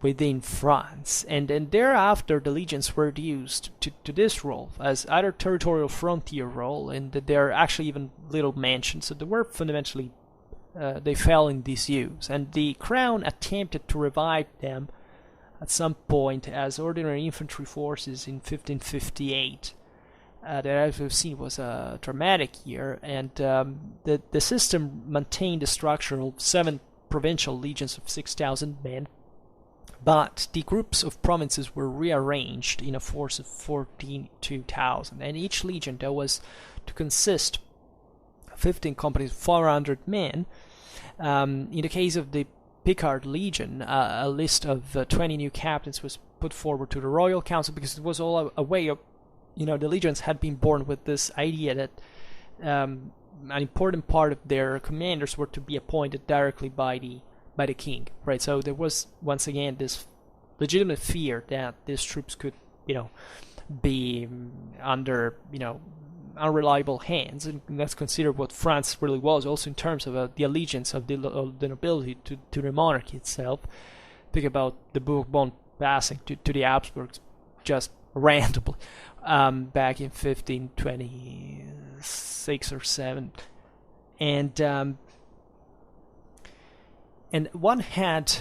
within France, and thereafter the legions were reduced to this role as either territorial frontier role, and they're actually even little mentioned, so they were fundamentally they fell in disuse, and the crown attempted to revive them at some point as ordinary infantry forces in 1558. That, as we've seen, was a dramatic year, and the system maintained the structure of 7 provincial legions of 6,000 men, but the groups of provinces were rearranged in a force of 42,000, and each legion that was to consist of 15 companies of 400 men. In the case of the Picard Legion, a list of 20 new captains was put forward to the Royal Council, because it was all a way of, the legions had been born with this idea that an important part of their commanders were to be appointed directly by the king, right? So there was once again this legitimate fear that these troops could, be under, unreliable hands, and let's consider what France really was, also in terms of the allegiance of the nobility to the monarchy itself. Think about the Bourbon passing to the Habsburgs just randomly back in 1526 or 7, and one had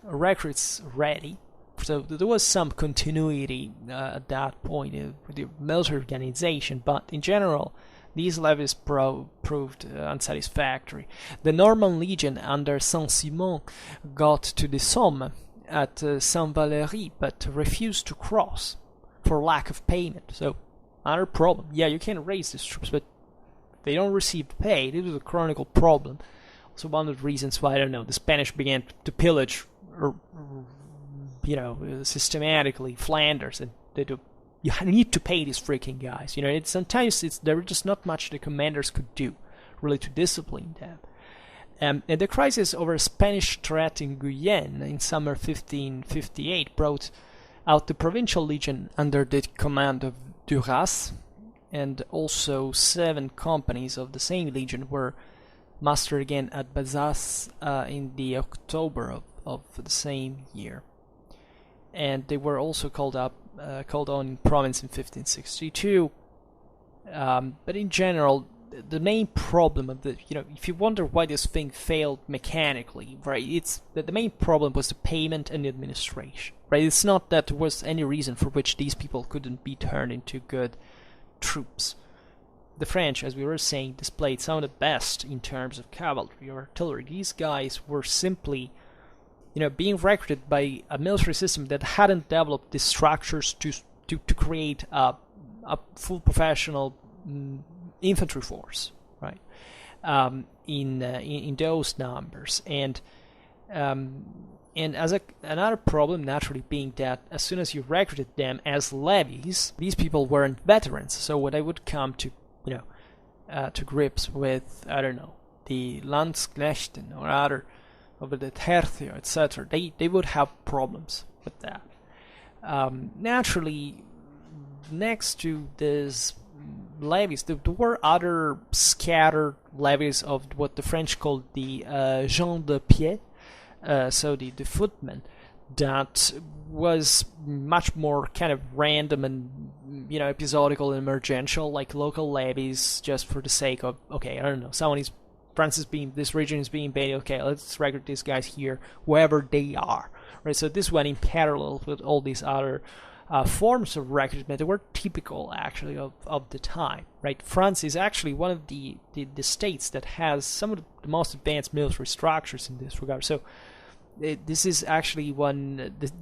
recruits ready, so there was some continuity at that point with the military organization, but in general these levies proved unsatisfactory. The Norman Legion under Saint-Simon got to the Somme at Saint-Valery, but refused to cross for lack of payment. So another problem. Yeah, you can raise these troops, but they don't receive pay. This was a chronicle problem. So one of the reasons why, the Spanish began to pillage, systematically Flanders, and you need to pay these freaking guys. Sometimes there was just not much the commanders could do, really, to discipline them. And the crisis over a Spanish threat in Guyenne in summer 1558 brought out the provincial legion under the command of Duras, and also 7 companies of the same legion were mustered again at Bazas in the October of the same year, and they were also called on in province in 1562. But in general, the main problem of if you wonder why this thing failed mechanically, right? It's that the main problem was the payment and the administration, right? It's not that there was any reason for which these people couldn't be turned into good troops. The French, as we were saying, displayed some of the best in terms of cavalry or artillery. These guys were simply, being recruited by a military system that hadn't developed the structures to create a full professional infantry force, right? In those numbers, and as another problem, naturally, being that as soon as you recruited them as levies, these people weren't veterans. So when they would come to to grips with, the Landsknechten or other of the Tercio, etc., they would have problems with that. Naturally, next to this levies, there were other scattered levies of what the French called the gens de pied, so the footmen, that was much more kind of random and episodical and emergential, like local levies just for the sake of, someone is this region is being invaded. Okay, let's recruit these guys here, wherever they are, right? So this went in parallel with all these other forms of recruitment that were typical, actually, of the time, right? France is actually one of the states that has some of the most advanced military structures in this regard. So this is actually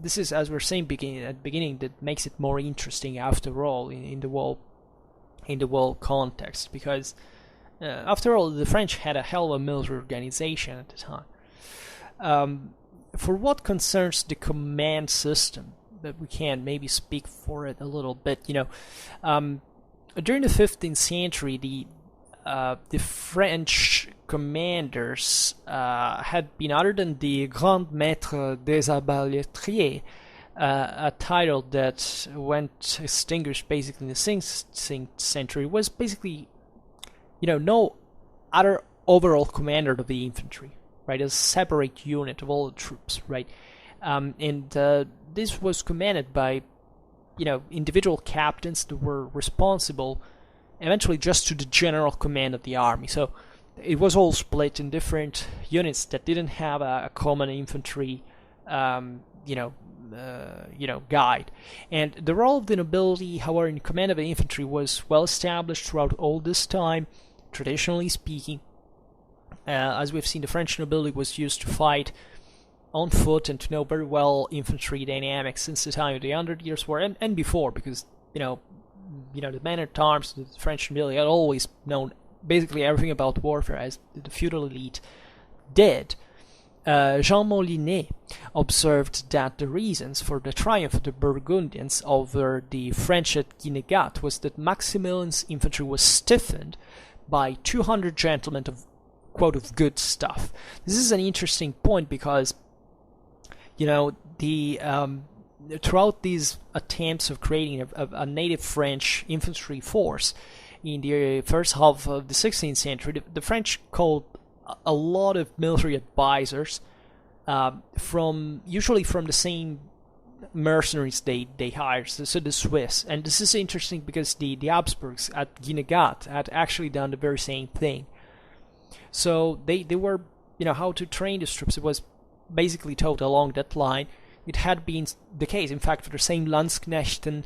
this is, as we were saying at the beginning, that makes it more interesting after all in the world context, because after all, the French had a hell of a military organization at the time. For what concerns the command system, that we can maybe speak for it a little bit. During the 15th century, the French commanders had been, other than the Grand Maître des Arbalétriers, a title that went extinguished basically in the 16th century, was basically, no other overall commander of the infantry, right? A separate unit of all the troops, right? This was commanded by, individual captains that were responsible eventually just to the general command of the army. So it was all split in different units that didn't have a common infantry, guide. And the role of the nobility, however, in command of the infantry was well established throughout all this time, traditionally speaking. As we've seen, the French nobility was used to fight on foot and to know very well infantry dynamics since the time of the Hundred Years' War and before, because the men-at-arms, the French nobility, had always known basically everything about warfare, as the feudal elite did. Jean Molyneux observed that the reasons for the triumph of the Burgundians over the French at Guinegate was that Maximilian's infantry was stiffened by 200 gentlemen of, quote, of good stuff. This is an interesting point because throughout these attempts of creating a native French infantry force in the first half of the 16th century, the French called a lot of military advisors usually from the same mercenaries they hired, so the Swiss. And this is interesting because the Habsburgs at Guinegate had actually done the very same thing. So they were, how to train these troops. It was basically taught along that line. It had been the case, in fact, for the same Landsknechten.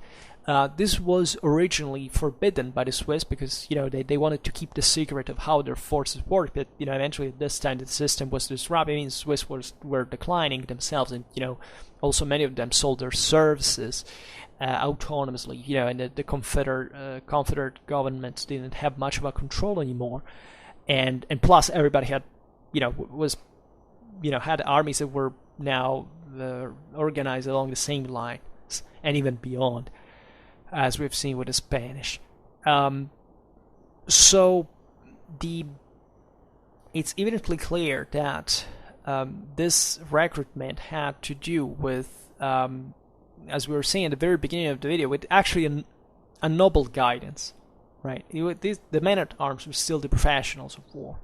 This was originally forbidden by the Swiss because, they wanted to keep the secret of how their forces worked. But, eventually at this time the system was disrupted. I mean, the Swiss were declining themselves, and, also many of them sold their services autonomously, and the Confederate governments didn't have much of a control anymore. And plus everybody had, had armies that were now organized along the same lines and even beyond, as we've seen with the Spanish. So it's evidently clear that this recruitment had to do with, as we were saying at the very beginning of the video, with actually a noble guidance, right? The men-at-arms were still the professionals of war.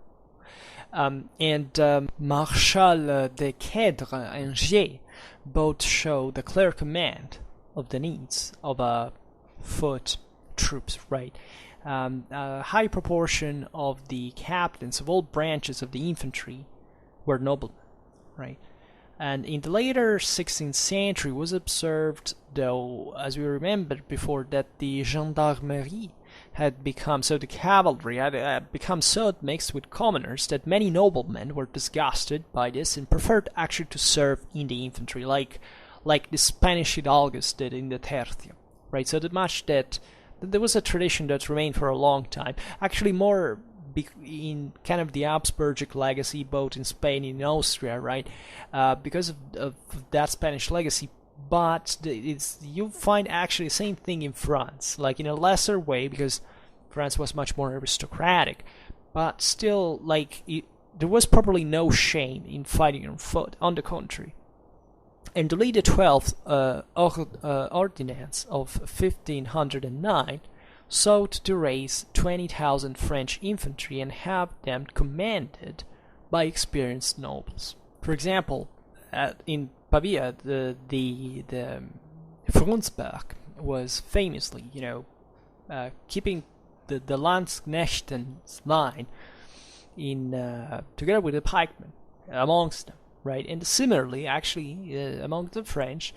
Marshal de Cadre and Gier both show the clear command of the needs of foot troops, right? A high proportion of the captains of all branches of the infantry were noblemen, right? And in the later 16th century was observed, though, as we remembered before, that the gendarmerie had become, so the cavalry had become so mixed with commoners that many noblemen were disgusted by this and preferred actually to serve in the infantry, like the Spanish hidalgos did in the Tercio, right? So much that there was a tradition that remained for a long time, actually more in kind of the Habsburgic legacy, both in Spain and in Austria, right? Because of that Spanish legacy. But you find actually the same thing in France, like in a lesser way, because France was much more aristocratic. But still, there was probably no shame in fighting on foot. On the contrary. And Louis XII Ordinance of 1509 sought to raise 20,000 French infantry and have them commanded by experienced nobles. For example, in Pavia, the Frundsberg was famously, keeping the Landsknechten's line together with the pikemen amongst them, right? And similarly, actually, among the French,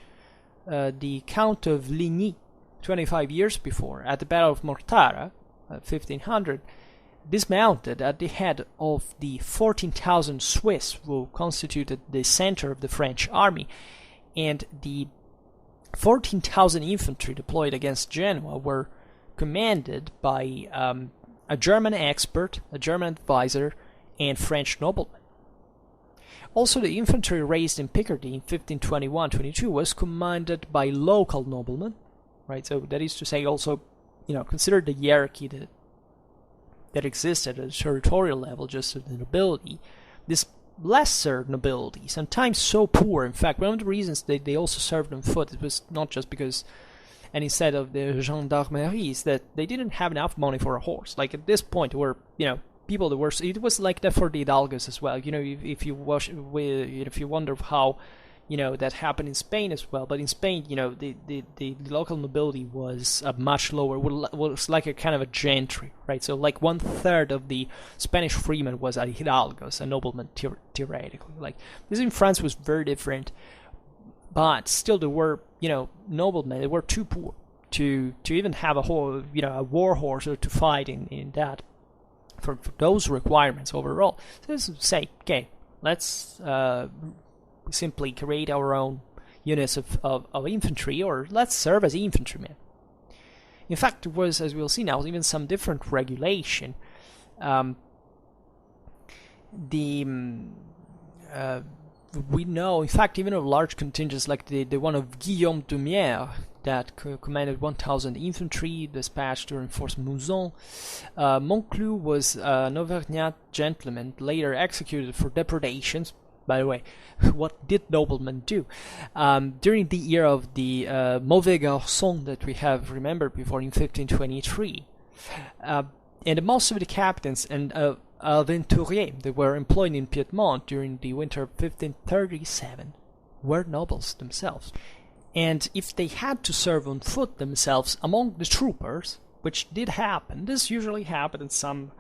the Count of Ligny, 25 years before, at the Battle of Mortara, 1500, dismounted at the head of the 14,000 Swiss who constituted the center of the French army, and the 14,000 infantry deployed against Genoa were commanded by a German expert, a German advisor, and French noblemen. Also, the infantry raised in Picardy in 1521-22 was commanded by local noblemen, right? So that is to say, also, consider the hierarchy that existed at a territorial level, just at the nobility. This lesser nobility, sometimes so poor, in fact, one of the reasons they also served on foot, it was not just because, and instead of the gendarmerie, is that they didn't have enough money for a horse. Like at this point, were people that were, it was like that for the hidalgos as well. If you wonder how that happened in Spain as well. But in Spain, the local nobility was much lower, was like a kind of a gentry, right? So like 1/3 of the Spanish freemen was a hidalgos, a nobleman theoretically. Like this in France was very different, but still there were, noblemen, they were too poor to even have a whole, a war horse or to fight in that, for those requirements overall. So let's say, okay, let's simply create our own units of infantry, or let's serve as infantrymen. In fact, there was, as we'll see now, even some different regulation. We know, in fact, even of large contingents like the one of Guillaume de Mière that commanded 1,000 infantry dispatched to reinforce Mouzon. Monclus was an Auvergnat gentleman, later executed for depredations. By the way, what did noblemen do? During the era of the mauvais garçons that we have remembered before in 1523, and most of the captains and aventuriers that were employed in Piedmont during the winter of 1537 were nobles themselves. And if they had to serve on foot themselves among the troopers, which did happen, this usually happened in some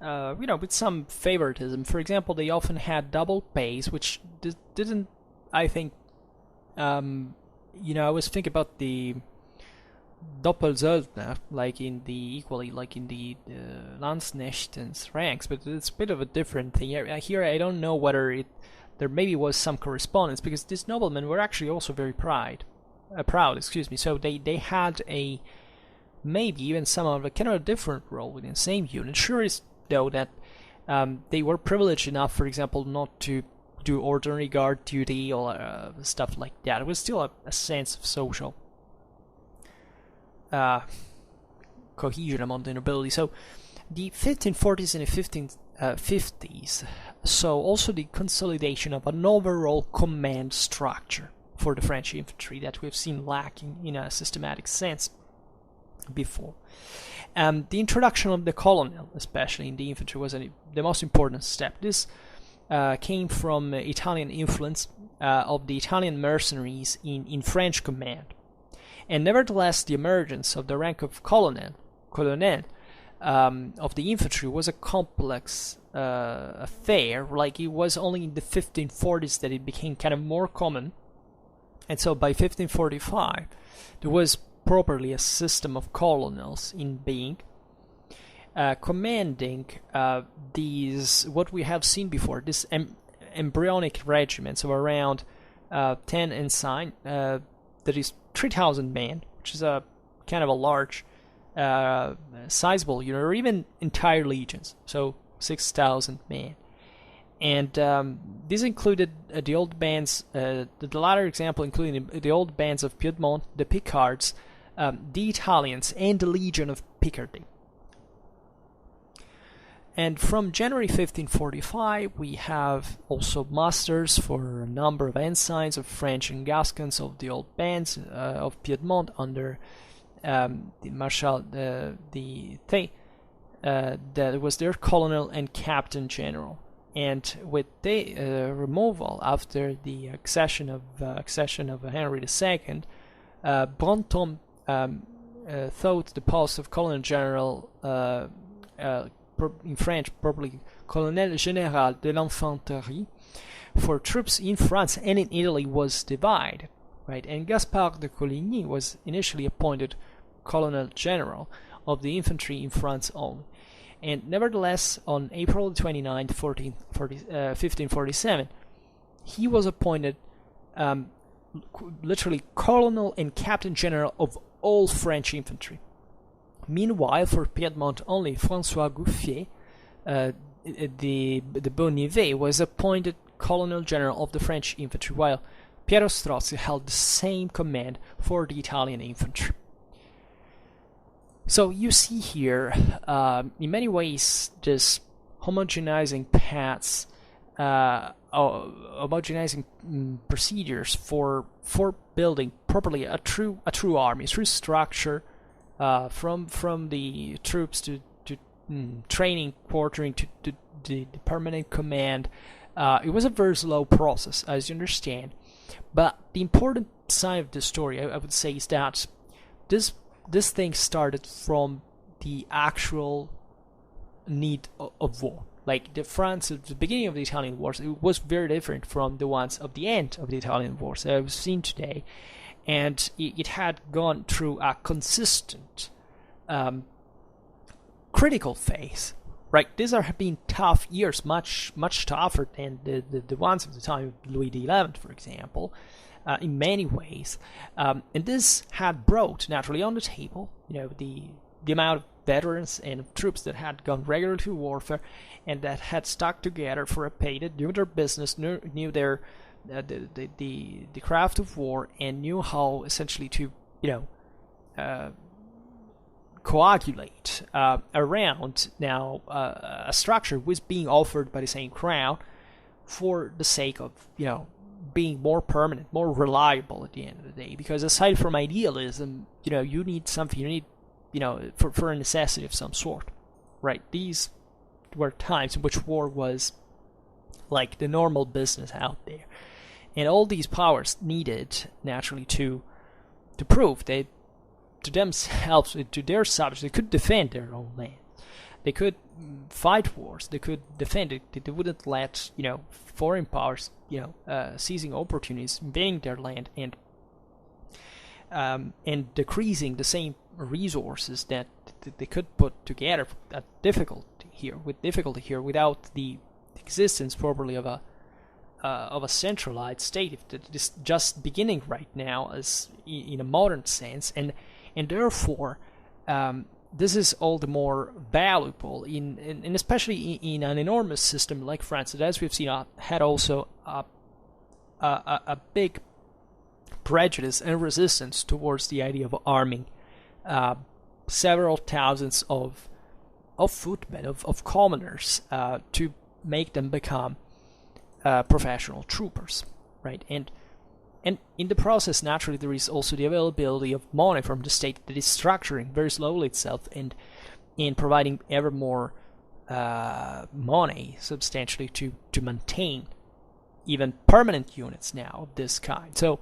with some favoritism. For example, they often had double pays, which didn't, I think, I always think about the Doppelsöldner, like in the Landsknecht's ranks, but it's a bit of a different thing. Here I don't know whether there maybe was some correspondence, because these noblemen were actually also very proud, so they had maybe even some of a kind of a different role within the same unit. Sure is, though, that they were privileged enough, for example, not to do ordinary guard duty or stuff like that. It was still a sense of social cohesion among the nobility. So the 1540s and the 1550s saw also the consolidation of an overall command structure for the French infantry that we've seen lacking in a systematic sense before. The introduction of the colonel, especially in the infantry, was the most important step. This came from Italian influence of the Italian mercenaries in French command. And nevertheless, the emergence of the rank of colonel of the infantry was a complex affair. Like, it was only in the 1540s that it became kind of more common. And so by 1545, there was properly a system of colonels in being, commanding these, what we have seen before, these embryonic regiments of around 10 ensign, that is 3,000 men, which is a kind of a large, sizable unit, or even entire legions, so 6,000 men. And this included the old bands, the latter example including the old bands of Piedmont, the Picards, the Italians, and the Legion of Picardy. And from January 1545, we have also musters for a number of ensigns of French and Gascons of the old bands of Piedmont under the Marshal that was their colonel and captain general. And with the removal after the accession of Henry II, Brantôme thought the post of colonel general in French probably Colonel Général de l'Infanterie, for troops in France and in Italy was divided, right? And Gaspard de Coligny was initially appointed Colonel General of the infantry in France only. And nevertheless, on April 29, 1547, he was appointed literally Colonel and Captain General of all French infantry. Meanwhile, for Piedmont only, François Gouffier, the Bonnivet, was appointed Colonel General of the French infantry, while Piero Strozzi held the same command for the Italian infantry. So you see here, in many ways, this homogenizing paths, homogenizing procedures for building properly a true army, true structure, from the troops to training, quartering to the permanent command. It was a very slow process, as you understand. But the important side of the story, I would say, is that this thing started from the actual need of war. Like France at the beginning of the Italian wars, it was very different from the ones of the end of the Italian wars that I've seen today. And it had gone through a consistent critical phase. Right, these have been tough years, much tougher than the ones of the time of Louis XI, for example, in many ways. And this had brought naturally on the table, the amount of veterans and troops that had gone regularly to warfare and that had stuck together for a pay, that knew their business, knew their the craft of war, and knew how essentially to coagulate around now a structure was being offered by the same crown for the sake of being more permanent, more reliable at the end of the day. Because aside from idealism, you need something. You need for a necessity of some sort, right? These were times in which war was like the normal business out there, and all these powers needed naturally to prove they, to themselves, to their subjects, they could defend their own land. They could fight wars. They could defend it. They wouldn't let foreign powers seizing opportunities, invading their land, and decreasing the same resources that they could put together with difficulty here without the existence probably of a centralized state, if it is just beginning right now as in a modern sense, and therefore this is all the more valuable in especially in an enormous system like France that, as we've seen, had also a big prejudice and resistance towards the idea of arming several thousands of footmen, of commoners, to make them become professional troopers, right? And in the process, naturally, there is also the availability of money from the state that is structuring very slowly itself and providing ever more money substantially to maintain even permanent units now of this kind. So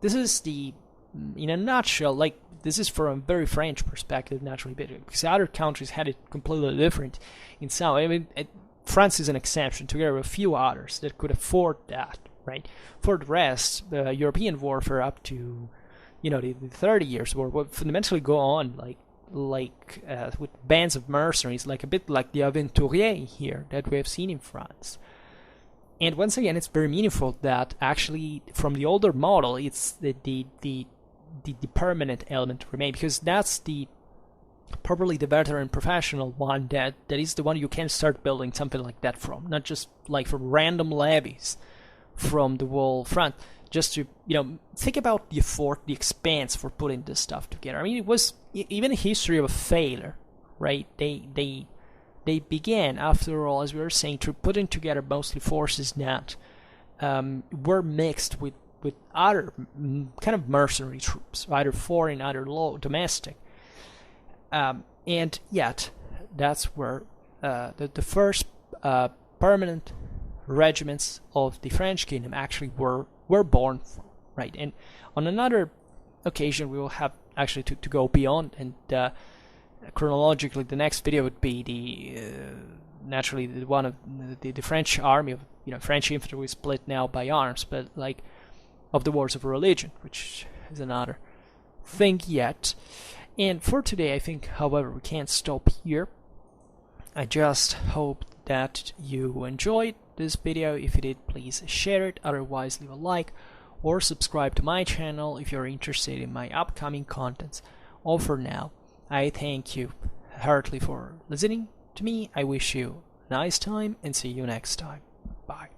this is in a nutshell, like, this is from a very French perspective, naturally, because other countries had it completely different in some. I mean, France is an exception, together with a few others that could afford that, right? For the rest, the European warfare up to, the 30 Years' War would fundamentally go on with bands of mercenaries, a bit like the aventuriers here that we have seen in France. And once again, it's very meaningful that actually from the older model, it's the permanent element remain, because that's probably the veteran professional one that is the one you can start building something like that from, not just like from random levies from the whole front. Just to think about the effort, the expense for putting this stuff together. I mean, it was even a history of a failure, right? They began, after all, as we were saying, to putting together mostly forces that were mixed with other kind of mercenary troops, either foreign, either domestic. And yet, that's where the first permanent regiments of the French kingdom actually were born from, right? And on another occasion, we will have actually to go beyond and chronologically, the next video would be the naturally the one of the French army, of French infantry was split now by arms, but like of the wars of religion, which is another thing yet. And for today, I think, however, we can't stop here. I just hope that you enjoyed this video. If you did, please share it. Otherwise, leave a like or subscribe to my channel if you're interested in my upcoming contents. All for now, I thank you heartily for listening to me. I wish you a nice time and see you next time. Bye.